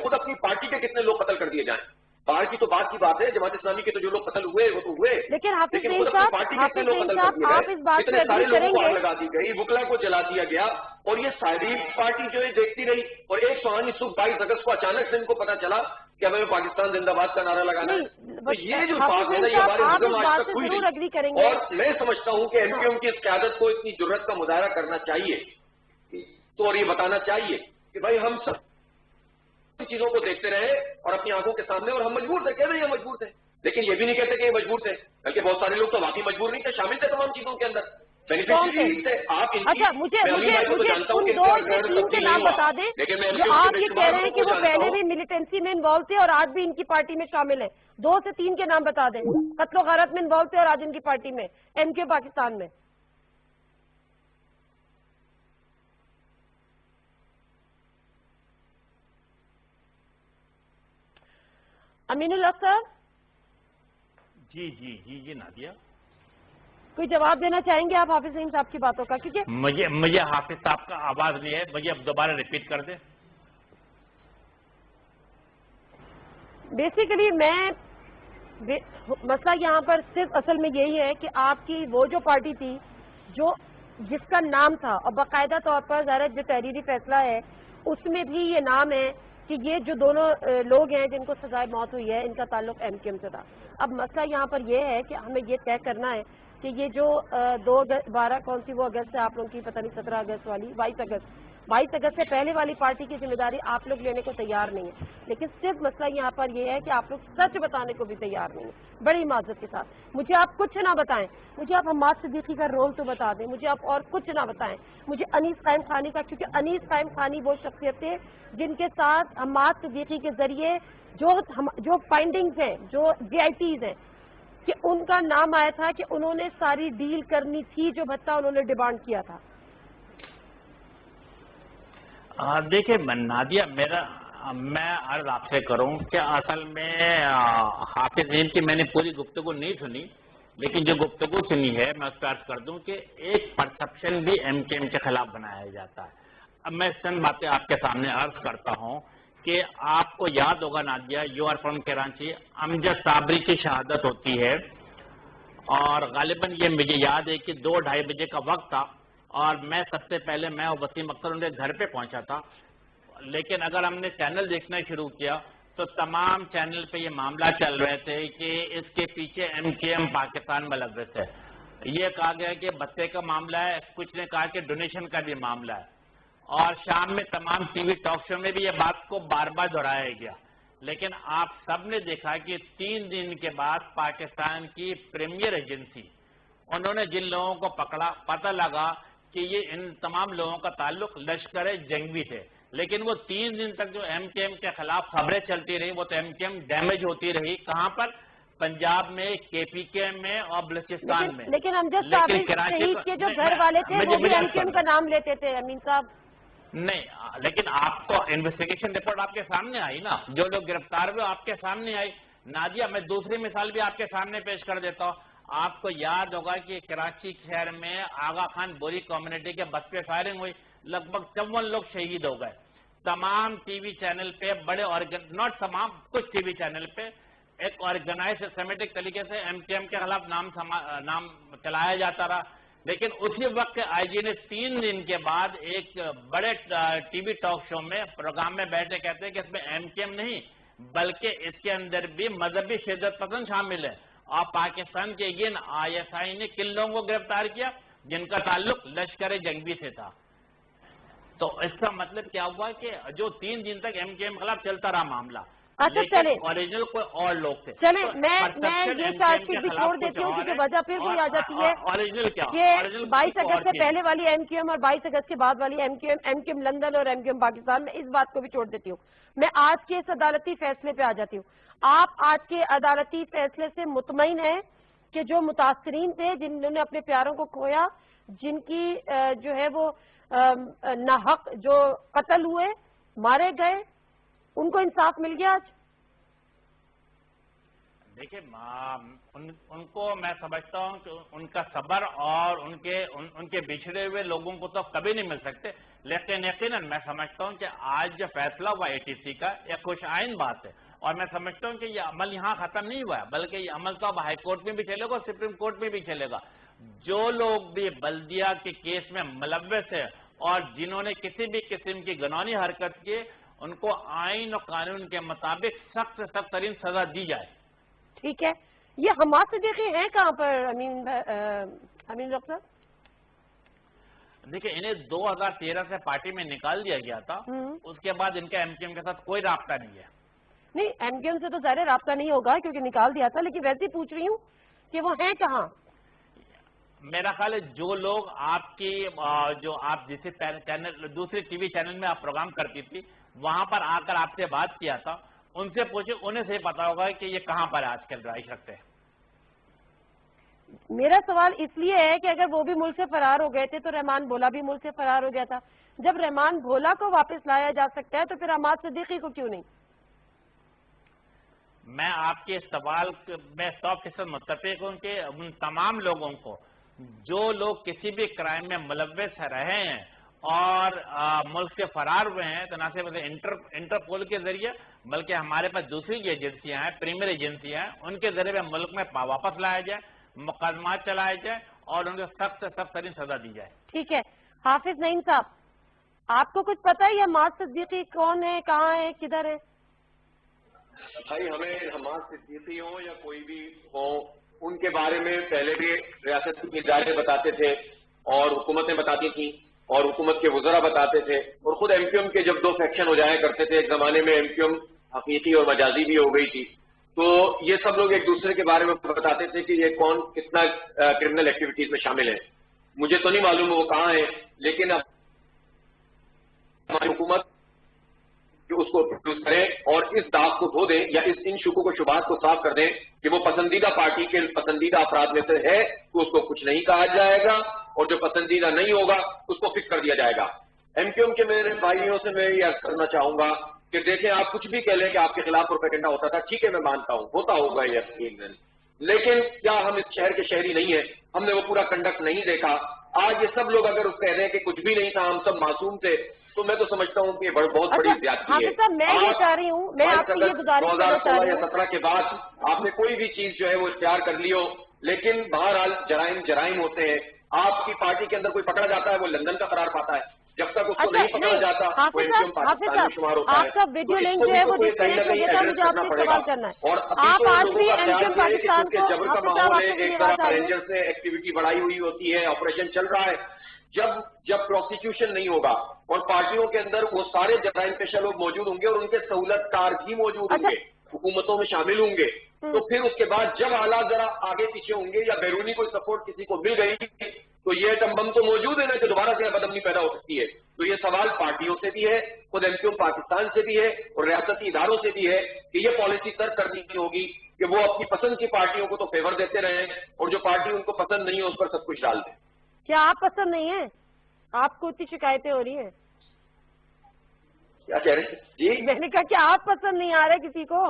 خود اپنی پارٹی کے کتنے لوگ قتل کر دیے جائیں. باہر کی تو بات کی بات ہے, جماعت اسلامی کے تو جو لوگ قتل ہوئے وہ تو ہوئے, لیکن حافظ نعیم خود اپنی پارٹی کے کتنے لوگ قتل کر دیے گئے, کتنے سارے لوگوں کو آگ لگا دی گئی, وکلا کو جلا دیا گیا, اور یہ ساری پارٹی جو ہے دیکھتی رہی. اور ایک سہانی صبح 22 اگست کو اچانک سے ان کو پتا چلا کہ ہمیں پاکستان زندہ باد کا نعرہ لگانا ہے. تو یہ جو بات ہے نا یہ ہمارے نظم آج تک ہوئی نہیں, اور میں سمجھتا ہوں کہ ایم کیو ایم کی اس قیادت کو اتنی جرت کا مظاہرہ کرنا چاہیے تو, اور یہ بتانا چاہیے کہ بھائی ہم سب چیزوں کو دیکھتے رہے اور اپنی آنکھوں کے سامنے, اور ہم مجبور تھے, کہہ رہے ہیں مجبور تھے, لیکن یہ بھی نہیں کہتے کہ یہ مجبور تھے, بلکہ بہت سارے لوگ تو واقعی مجبور نہیں تھے, شامل تھے تمام چیزوں کے اندر. اچھا مجھے ان 2 سے 3 کے نام بتا دیں جو آپ یہ کہہ رہے ہیں کہ وہ پہلے بھی ملیٹنسی میں انوالو تھے اور آج بھی ان کی پارٹی میں شامل ہیں. 2 سے 3 کے نام بتا دیں, قتل و غارت میں انوالو تھے اور آج ان کی پارٹی میں, ایم کیو پاکستان میں. امین الحق صاحب. جی نادیہ, کوئی جواب دینا چاہیں گے آپ حافظ نعیم صاحب کی باتوں کا؟ کیونکہ مجھے حافظ صاحب کا آواز نہیں ہے, مجھے اب دوبارہ ریپیٹ کر دیں. بیسیکلی مسئلہ یہاں پر صرف اصل میں یہی ہے کہ آپ کی وہ جو پارٹی تھی جو جس کا نام تھا, اور باقاعدہ طور پر ظاہر جو تحریری فیصلہ ہے اس میں بھی یہ نام ہے کہ یہ جو دونوں لوگ ہیں جن کو سزائے موت ہوئی ہے ان کا تعلق ایم کیو ایم سے تھا. اب مسئلہ یہاں پر یہ ہے کہ ہمیں یہ طے کرنا ہے کہ یہ جو 12 کون سی وہ اگست ہے آپ لوگوں کی, پتہ نہیں 17 اگست والی, 22 اگست سے پہلے والی پارٹی کی ذمہ داری آپ لوگ لینے کو تیار نہیں ہے. لیکن صرف مسئلہ یہاں پر یہ ہے کہ آپ لوگ سچ بتانے کو بھی تیار نہیں ہیں. بڑی معذرت کے ساتھ مجھے آپ کچھ نہ بتائیں, مجھے آپ حماد صدیقی کا رول تو بتا دیں, مجھے آپ اور کچھ نہ بتائیں. مجھے انیس قائم خانی کا, کیونکہ انیس قائم خانی وہ شخصیت تھے جن کے ساتھ حماد صدیقی کے ذریعے جو فائنڈنگز ہیں, جو جی آئی ٹیز ہیں, کہ ان کا نام آیا تھا کہ انہوں نے ساری ڈیل کرنی تھی جو بھتہ انہوں نے ڈیمانڈ کیا تھا. دیکھیں نادیہ, میں عرض آپ سے کروں کہ اصل میں حافظ نعیم کی میں نے پوری گفتگو نہیں سنی, لیکن جو گفتگو سنی ہے میں اس پہ عرض کر دوں کہ ایک پرسپشن بھی ایم کیو ایم کے خلاف بنایا جاتا ہے. اب میں چند باتیں آپ کے سامنے عرض کرتا ہوں کہ آپ کو یاد ہوگا Nadia, you are from Karachi, Amjad Sabri کی شہادت ہوتی ہے, اور غالباً یہ مجھے یاد ہے کہ 2-2:30 بجے کا وقت تھا, اور میں سب سے پہلے میں اور وسیم اختر ان کے گھر پہ پہنچا تھا. لیکن اگر ہم نے چینل دیکھنا شروع کیا تو تمام چینل پہ یہ معاملہ چل رہے تھے کہ اس کے پیچھے ایم کیو ایم پاکستان ملوث ہے. یہ کہا گیا کہ بتے کا معاملہ ہے، کچھ نے کہا کہ ڈونیشن کا بھی معاملہ ہے، اور شام میں تمام ٹی وی ٹاک شو میں بھی یہ بات کو بار بار دہرایا گیا. لیکن آپ سب نے دیکھا کہ 3 دن کے بعد پاکستان کی پریمیئر ایجنسی، انہوں نے جن لوگوں کو پکڑا، پتہ لگا کہ یہ ان تمام لوگوں کا تعلق لشکر جنگی تھے. لیکن وہ 3 دن تک جو ایم کیو ایم کے خلاف خبریں چلتی رہی، وہ تو ایم کیو ایم ڈیمیج ہوتی رہی. کہاں پر؟ پنجاب میں، کے پی کے میں اور بلوچستان میں. لیکن امجد صابر شہید کے جو گھر والے تھے وہ بھی ایم کیو ایم کا نام لیتے تھے امین صاحب. نہیں، لیکن آپ کو انویسٹیگیشن رپورٹ آپ کے سامنے آئی نا، جو لوگ گرفتار ہوئے آپ کے سامنے آئی. نادیہ، میں دوسری مثال بھی آپ کے سامنے پیش کر دیتا ہوں. آپ کو یاد ہوگا کہ کراچی شہر میں آغا خان بوری کمیونٹی کے بس پہ فائرنگ ہوئی، لگ بھگ 54 لوگ شہید ہو گئے. تمام ٹی وی چینل پہ بڑے ناٹ تمام، کچھ ٹی وی چینل پہ ایک آرگنائز سسٹمیٹک طریقے سے ایم کیو ایم کے خلاف نام چلایا جاتا رہا. لیکن اسی وقت آئی جی نے 3 دن کے بعد ایک بڑے ٹی وی ٹاک شو میں پروگرام میں بیٹھے کہتے ہیں کہ اس میں ایم کیو ایم نہیں بلکہ اس کے اندر بھی مذہبی شدت پسند شامل ہے. اور پاکستان کے یہ آئی ایس آئی نے کن لوگوں کو گرفتار کیا؟ جن کا تعلق لشکر جنگی سے تھا. تو اس کا مطلب کیا ہوا کہ جو 3 دن تک ایم کیو ایم خلاف چلتا رہا معاملہ، اچھا چلے اوریجنل کوئی اور لوگ تھے. چلیں میں یہ چارج شیٹ بھی چھوڑ دیتی ہوں کیونکہ وجہ پھر کوئی آ جاتی ہے. اوریجنل کیا؟ یہ 22 اگست سے پہلے والی ایم کیو ایم اور 22 اگست کے بعد والی ایم کیو ایم لندن اور ایم کیو ایم پاکستان، میں اس بات کو بھی چھوڑ دیتی ہوں. میں آج کے اس عدالتی فیصلے پہ آ جاتی ہوں. آپ آج کے عدالتی فیصلے سے مطمئن ہیں کہ جو متاثرین تھے، جنہوں نے اپنے پیاروں کو کھویا، جن کی جو ہے وہ ناحق جو قتل ہوئے، مارے گئے، ان کو انصاف مل گیا آج؟ دیکھیں، ان کو میں سمجھتا ہوں کہ ان کا صبر اور ان کے بچھڑے ہوئے لوگوں کو تو کبھی نہیں مل سکتے. لیکن یقیناً میں سمجھتا ہوں کہ آج جو فیصلہ ہوا اے ٹی سی کا ایک خوش آئند بات ہے. اور میں سمجھتا ہوں کہ یہ عمل یہاں ختم نہیں ہوا ہے، بلکہ یہ عمل تو اب ہائی کورٹ میں بھی چلے گا، سپریم کورٹ میں بھی چلے گا. جو لوگ بھی بلدیہ کے کیس میں ملوث ہیں اور جنہوں نے کسی بھی قسم کی گناہی حرکت کی، ان کو آئین اور قانون کے مطابق سخت سے سخت ترین سزا دی جائے. ٹھیک ہے. یہ حماس صدیقی ہیں کہاں پر امین ڈاکٹر؟ دیکھیں، انہیں 2013 سے پارٹی میں نکال دیا گیا تھا. اس کے بعد ان کا ایم کیو ایم کے ساتھ کوئی رابطہ نہیں ہے. نہیں، ایم کیو ایم سے تو ظاہر رابطہ نہیں ہوگا کیونکہ نکال دیا تھا، لیکن ویسے ہی پوچھ رہی ہوں کہ وہ ہیں کہاں. میرا خیال ہے جو لوگ آپ کی جو آپ جسے دوسری ٹی وی چینل میں آپ پروگرام کرتی تھی، وہاں پر آ کر آپ سے بات کیا تھا، ان سے پوچھے، انہیں سے پتا ہوگا کہ یہ کہاں پر آج کل رہائش رکھتے ہیں. میرا سوال اس لیے ہے کہ اگر وہ بھی ملک سے فرار ہو گئے تھے تو رحمان بھولا بھی ملک سے فرار ہو گیا تھا. جب رحمان بھولا کو واپس لایا جا سکتا ہے تو پھر حماس صدیقی کو کیوں نہیں؟ میں آپ کے سوال میں 100% متفق ہوں کہ ان تمام لوگوں کو جو لوگ کسی بھی کرائم میں ملوث رہے ہیں اور ملک سے فرار ہوئے ہیں، تو نہ صرف انٹرپول کے ذریعے بلکہ ہمارے پاس دوسری جو ایجنسیاں ہیں، پریمیئر ایجنسیاں ہیں، ان کے ذریعے ملک میں واپس لایا جائے، مقدمات چلائے جائے اور ان کو سخت سے سخت ترین سزا دی جائے. ٹھیک ہے. حافظ نعیم صاحب، آپ کو کچھ پتا ہے یہ حماس صدیقی کون ہے، کہاں ہے، کدھر ہے؟ بھائی، ہمیں حماس صدیقی ہوں یا کوئی بھی ہو، ان کے بارے میں پہلے بھی ریاست کے ادارے بتاتے تھے اور حکومتیں بتاتی تھیں اور حکومت کے وزراء بتاتے تھے، اور خود ایم کیو ایم کے جب 2 فیکشن ہو جایا کرتے تھے، ایک زمانے میں ایم کیو ایم حقیقی اور مجازی بھی ہو گئی تھی، تو یہ سب لوگ ایک دوسرے کے بارے میں بتاتے تھے کہ یہ کون کتنا کرمنل ایکٹیویٹیز میں شامل ہے. مجھے تو نہیں معلوم وہ کہاں ہے، لیکن اب ہماری حکومت کہ اس کو پروڈیوس کریں اور اس داغ کو دھو دیں یا ان شکوک و شبہات کو صاف کر دیں کہ وہ پسندیدہ پارٹی کے پسندیدہ افراد میں سے ہے تو اس کو کچھ نہیں کہا جائے گا، اور جو پسندیدہ نہیں ہوگا اس کو فکس کر دیا جائے گا. ایم کیو ایم کے میرے بھائیوں سے میں یہ عرض کرنا چاہوں گا کہ دیکھیں، آپ کچھ بھی کہہ لیں کہ آپ کے خلاف پروپیگنڈا ہوتا تھا، ٹھیک ہے، میں مانتا ہوں ہوتا ہوگا یہ یقیناً، لیکن کیا ہم اس شہر کے شہری نہیں ہیں؟ ہم نے وہ پورا کنڈکٹ نہیں دیکھا. آج یہ سب لوگ اگر اس کہہ رہے ہیں کہ کچھ بھی نہیں تھا، ہم سب معصوم تھے، تو میں تو سمجھتا ہوں کہ یہ بہت بڑی زیادتی ہے. حافظ صاحب، میں یہ چاہ رہی ہوں، میں آپ سے یہ گزارش کرنا چاہ 2016 رہی یا ہوں 17 کے بعد آپ نے کوئی بھی چیز جو ہے وہ اختیار کر لی ہو، لیکن بہرحال جرائم ہوتے ہیں. آپ کی پارٹی کے اندر کوئی پکڑا جاتا ہے، وہ لندن کا قرار پاتا ہے. जब तक उसको नहीं पकड़ा जाता वो एमक्यूएम पाकिस्तान में शुमार होता है। आपका वीडियो लिंक जो है वो डिस्कनेक्ट हो गया था, मुझे आपसे सवाल करना है। और आप आज भी एमक्यूएम पाकिस्तान को जबर का माहौल है, एक तरफ रेंजर्स ने एक्टिविटी बढ़ाई हुई होती है, ऑपरेशन चल रहा है। जब प्रोसिक्यूशन नहीं होगा और पार्टियों के अंदर वो सारे जराइम पेशा लोग मौजूद होंगे और उनके सहूलतकार भी मौजूद होंगे, हुकूमतों में शामिल होंगे, तो फिर उसके बाद जब हालात जरा आगे पीछे होंगे या बैरूनी कोई सपोर्ट किसी को मिल गई तो ये एटम तो मौजूद है ना कि दोबारा से बदअमनी पैदा हो सकती है। तो ये सवाल पार्टियों से भी है, खुद एमक्यूएम पाकिस्तान से भी है और रियासती इदारों से भी है कि ये पॉलिसी तर्क करनी होगी कि वो अपनी पसंद की पार्टियों को तो फेवर देते रहे और जो पार्टी उनको पसंद नहीं है उस पर सब कुछ डाल दें। क्या आप पसंद नहीं है? आपको इतनी शिकायतें हो रही हैं? क्या कह रहे हैं जी? मैंने कहा कि आप पसंद नहीं आ रहे किसी को?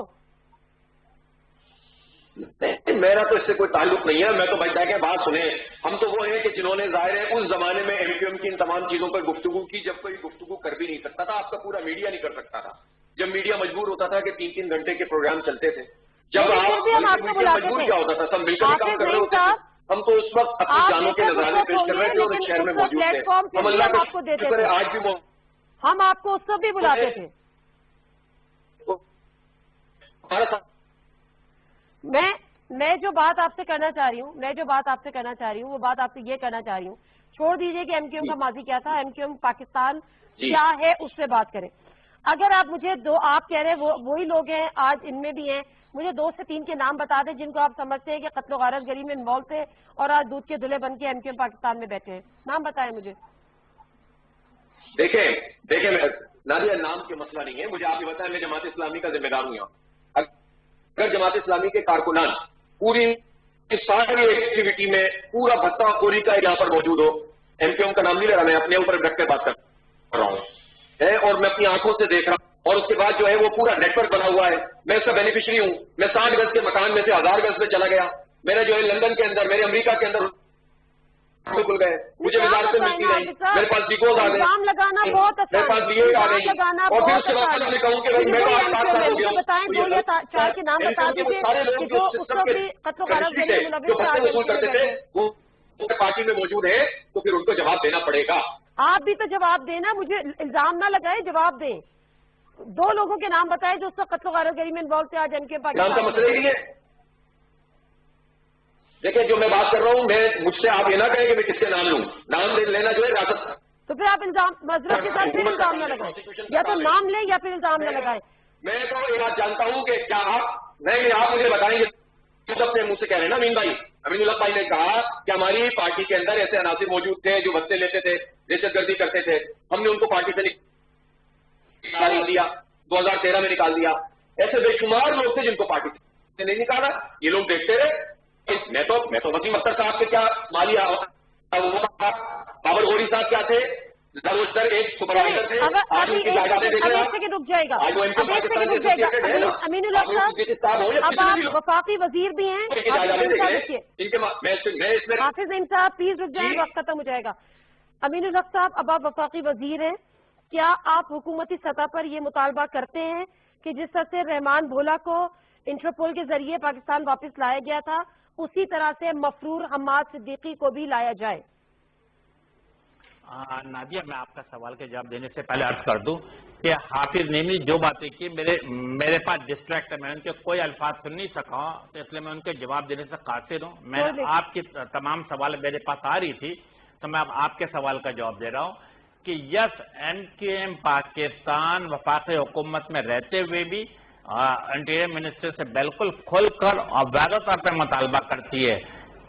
मेरा तो इससे कोई ताल्लुक नहीं है। मैं तो भाई क्या बात सुने, हम तो वो हैं कि जिन्होंने जाहिर है उस जमाने में एमक्यूएम की इन तमाम चीजों पर गुफ्तगू की जब कोई गुफ्तगू कर भी नहीं सकता था, आपका पूरा मीडिया नहीं कर सकता था, जब मीडिया मजबूर होता था कि 3-3 घंटे के प्रोग्राम चलते थे, जब मजबूर क्या होता था, सब मिलकर भी काम कर रहे होते थे। हम तो उस वक्त अपनी जानों के नजराने पेश कर रहे थे और इस शहर में मौजूद थे। हम अल्लाह का शुक्र है आज भी हम आपको उस सब भी बुलाते थे। मैं जो बात आपसे करना चाह रही हूँ, वो बात आपसे ये करना चाह रही हूँ, छोड़ दीजिए कि एमक्यूएम का माजी क्या था, एमक्यूएम पाकिस्तान क्या है उससे बात करें। अगर आप मुझे आप कह रहे हैं वही लोग हैं, आज इनमें भी हैं, मुझे 2 से 3 के नाम बता दें जिनको आप समझते हैं कि कत्ल व गारत गरी में इन्वॉल्व थे और आज दूध के दूल्हे बन के एमक्यूएम पाकिस्तान में बैठे हैं। नाम बताएं मुझे। देखें नादिया, नाम के मसला नहीं है, मुझे आप ये बताएं, मैं जमात इस्लामी का जिम्मेदार हूं यहाँ। अगर जमात इस्लामी के कारकुनान पूरी सारी एक्टिविटी में पूरा भत्ता खोरी का यहाँ पर मौजूद हो, एमक्यूएम का नाम नहीं ले रहा, मैं अपने ऊपर रख कर बात कर रहा हूँ और मैं अपनी आंखों से देख रहा हूँ, और उसके बाद जो है वो पूरा नेटवर्क बना हुआ है, मैं इसका बेनिफिशियरी हूं। मैं 60 गज के मकान में से 1000 गज में चला गया, मेरे जो है लंदन के अंदर, मेरे अमेरिका के अंदर खुल गए, मुझे वजारतें मिलती रही, मेरे पास डिकोज आ गए, मेरे पास लिए आ गई, और फिर उसके बाद मैंने कहूँ कि भाई मैं तो आज 5 साल हो गया हूँ, सारे लोग जो सिस्टम के जो बच्चे वसूल करते थे वो पार्टी में मौजूद है, तो फिर उनको जवाब देना पड़ेगा। आप भी तो जवाब देना, मुझे इल्जाम ना लगाए, जवाब दें। 2 लोगों के नाम बताए जो उसका कत्ल गारत गरी में इन्वॉल्व थे आज एमक्यूएम पाकिस्तान। नाम का मसला ही है। देखिए जो मैं बात कर रहा हूं, मैं मुझसे आप ये ना कहें कि मैं किसके नाम लूं, नाम लेना जो है राजद। तो फिर आप इल्जाम मजरत के साथ फिर इल्जाम न लगाएं, या तो नाम लें या फिर इल्जाम न लगाएं। मैं तो ये बात जानता हूं कि क्या आप नहीं आप मुझे बताएंगे, अपने मुंह से कह रहे हैं ना अमीनुल्लाह भाई ने कहा कि हमारी पार्टी के अंदर ऐसे अनासिर मौजूद थे जो बच्चे लेते थे, दहशतगर्दी करते थे, हमने उनको पार्टी से निकाल दिया, 2013 में निकाल दिया। ऐसे बेशुमार लोग थे जिनको पार्टी से नहीं निकाला, ये लोग देखते रहे। मैं तो वसीम अख्तर साहब के क्या मालिया बाबर गौरी साहब क्या थे, जरूर एक सुपरवाइजर थे, आज उनकी जायदादें देख रहे हैं, रुक जाएगा अमीनुल्लाह साहब, अब आप वफाकी वजीर भी हैं, हाफिज इन साहब प्लीज रुक जाए, वक्त खत्म हो जाएगा। अमीनुल्लाह साहब, अब आप वफाकी वजीर हैं, क्या आप हुकूमती सतह पर ये मुतालबा करते हैं कि जिस तरह से रहमान भोला को इंटरपोल के जरिए पाकिस्तान वापस लाया गया था, उसी तरह से मफरूर हम्माद सिद्दीकी को भी लाया जाए? नादिया, मैं आपका सवाल के जवाब देने से पहले अर्ज कर दूं कि हाफिज नेमी जो बातें की मेरे पास डिस्ट्रैक्ट है, मैं उनके कोई अल्फाज सुन नहीं सका, तो इसलिए मैं उनके जवाब देने से कासिर हूं। मैं आपकी तमाम सवाल मेरे पास आ रही थी, तो मैं अब आपके सवाल का जवाब दे रहा हूं कि यस, एमक्यूएम पाकिस्तान वफाकी हुकूमत में रहते हुए भी इंटीरियर मिनिस्टर से बिल्कुल खुलकर और वाज़ेह तौर पर मुतालबा करती है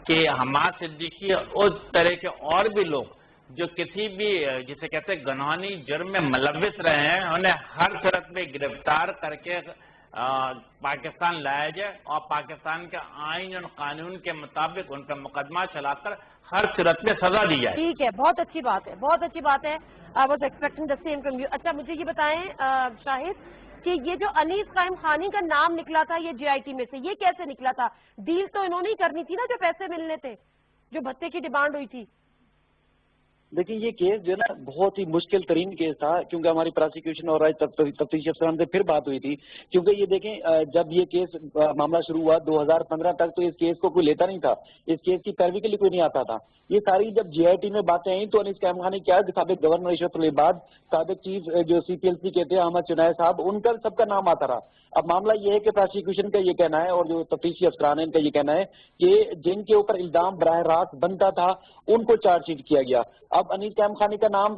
कि हम्माद सिद्दीकी उस तरह के और भी लोग जो किसी भी जिसे कहते हैं गनानी जुर्म में मुलव्विस रहे हैं, उन्हें हर सूरत में गिरफ्तार करके पाकिस्तान लाया जाए और पाकिस्तान के आइन और कानून के मुताबिक उन पर मुकदमा चलाकर हर सूरत में सजा दी जाए। ठीक है, बहुत अच्छी बात है, बहुत अच्छी बात है। I was expecting the same from you. अच्छा, मुझे ये बताएं शाहिद कि ये जो अनीस कायम खानी का नाम निकला था ये JIT में से, ये कैसे निकला था? डील तो इन्होंने ही करनी थी ना, जो पैसे मिलने थे, जो भत्ते की डिमांड हुई थी। देखिए ये केस जो है ना बहुत ही मुश्किल तरीन केस था, क्योंकि हमारी प्रोसिक्यूशन और तफ्तीशी अफसरान से फिर बात हुई थी। क्योंकि ये देखें, जब ये केस मामला शुरू हुआ 2015 तक, तो इस केस को कोई लेता नहीं था, इस केस की पैरवी के लिए कोई नहीं आता था। ये सारी जब GIT में बातें आई तो अनीस कैम ने क्या, साबिक गवर्नर रिश्वत अलीबाद, साबिक चीफ जो CPLC के थे अहमद चुनाय साहब, उनका सबका नाम आता रहा। अब मामला ये है कि प्रोसिक्यूशन का ये कहना है और जो तफ्तीशी अफसरान है इनका ये कहना है कि जिनके ऊपर इल्जाम बराह रास्त बनता था उनको चार्जशीट किया गया। अब अनीस कैम खानी का नाम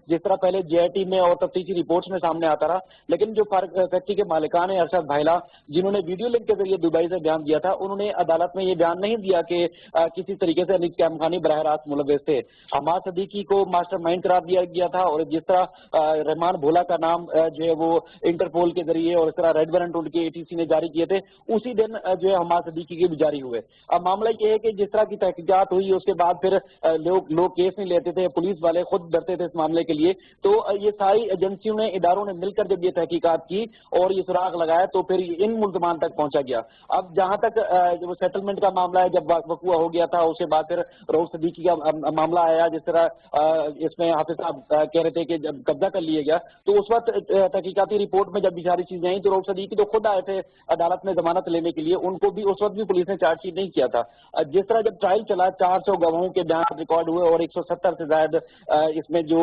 जिस तरह पहले GIT में और तफ्तीशी रिपोर्ट्स में सामने आता रहा, लेकिन जो फैक्ट्री के मालिकान है अरशद भाईला, जिन्होंने वीडियो लिंक के जरिए दुबई से बयान दिया था, उन्होंने अदालत में ये बयान नहीं दिया कि किसी तरीके से अनीस कैम खानी बराह रास्त मुलव्वस थे। हमाद सदीकी को मास्टरमाइंड करार दिया गया था, और जिस तरह रहमान भोला का नाम जो है वो इंटरपोल के जरिए और इस तरह रेड वारंट उनके ATC ने जारी किए थे, उसी दिन जो है हमाद सदीकी के भी जारी हुए। अब मामला ये है कि जिस तरह की तहकीकात हुई उसके बाद फिर लोग केस नहीं लेते थे, पुलिस वाले खुद डरते थे इस मामले के लिए। तो ये सारी एजेंसियों ने, इदारों ने मिलकर जब ये तहकीकात की और ये सुराग लगाया तो फिर इन मुल्जमान तक पहुंचा गया। अब जहां तक जो सेटलमेंट का मामला है, जब वकूआ हो गया था उसके बाद फिर रऊफ सदीकी का मामला आया, जिस तरह इसमें हाफिज साहब कह रहे थे कि जब कब्जा कर लिया गया, तो उस वक्त तहकीकाती रिपोर्ट में जब सारी चीजें आई तो रऊफ सदीकी तो खुद आए थे अदालत में जमानत लेने के लिए, उनको भी उस वक्त भी पुलिस ने चार्जशीट नहीं किया था। जिस तरह जब ट्रायल चला 400 गवाहों के बयान रिकॉर्ड हुए और 170 से ज्यादा इसमें जो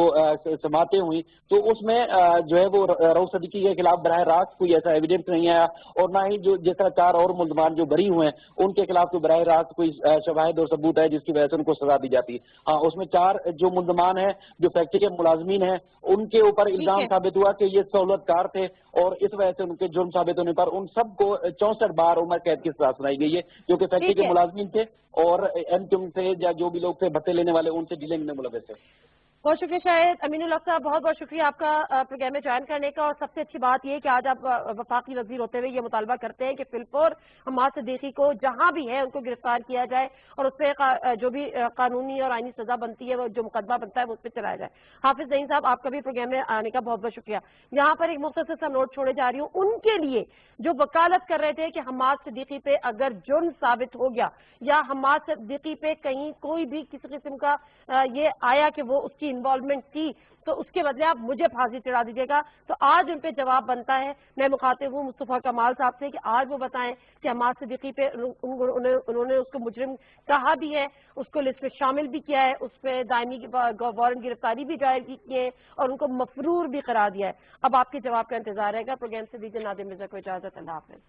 समातें हुई, तो उसमें जो है वो रऊफ सदीकी के खिलाफ बराह रास्त कोई ऐसा एविडेंस नहीं आया, और ना ही जो जिस तरह 4 और मुल्जमान जो बरी हुए हैं उनके खिलाफ कोई बराह रास्त कोई शवाहिद और सबूत है जिसकी वजह से उनको सजा दी जाती। हाँ, उसमें 4 जो मुल्जमान हैं जो फैक्ट्री के मुलाजमीन हैं, उनके ऊपर इल्जाम साबित हुआ कि ये सहूलतकार थे और इस वजह से उनके जुर्म साबित होने पर उन सबको 64 बार उम्र कैद की सजा सुनाई गई है, जो कि फैक्ट्री के मुलाजमीन थे और MQM से या जो भी लोग थे भत्ते लेने वाले, उनसे डीलिंग में मुलव्वस थे। बहुत शुक्रिया शाहिद अमीनुल हक साहब, बहुत बहुत शुक्रिया आपका प्रोग्राम में ज्वाइन करने का। और सबसे अच्छी बात यह कि आज आप वफाकी वजीर होते हुए ये मुतालबा करते हैं कि फिलपोर हमाद सदीकी को जहां भी है उनको गिरफ्तार किया जाए और उस पर जो भी कानूनी और आईनी सजा बनती है, वो जो मुकदमा बनता है वो उस पर चलाया जाए। हाफिज नईम साहब, आपका भी प्रोग्राम में आने का बहुत बहुत शुक्रिया। यहाँ पर एक मुख्तसर सा नोट छोड़े जा रही हूँ उनके लिए जो वकालत कर रहे थे कि हमाद सदीकी पे अगर जुर्म साबित हो गया या हमाद सदीकी पे कहीं कोई भी किसी किस्म का ये आया कि वो उसकी इन्वॉल्वमेंट थी, तो उसके बदले आप मुझे फांसी चढ़ा दीजिएगा। तो आज उन पे जवाब बनता है। मैं मुखातिब हूँ मुस्तफा कमाल साहब से कि आज वो बताएं कि हमाद सदीकी पे उन्होंने उसको मुजरिम कहा भी है, उसको लिस्ट में शामिल भी किया है, उस पर दायमी वारंट गिरफ्तारी भी जारी की है और उनको मफरूर भी करार दिया है। अब आपके जवाब का इंतजार रहेगा। प्रोग्राम से दीजिए नादिम मिर्जा को इजाजत। अल्लाह हाफिज।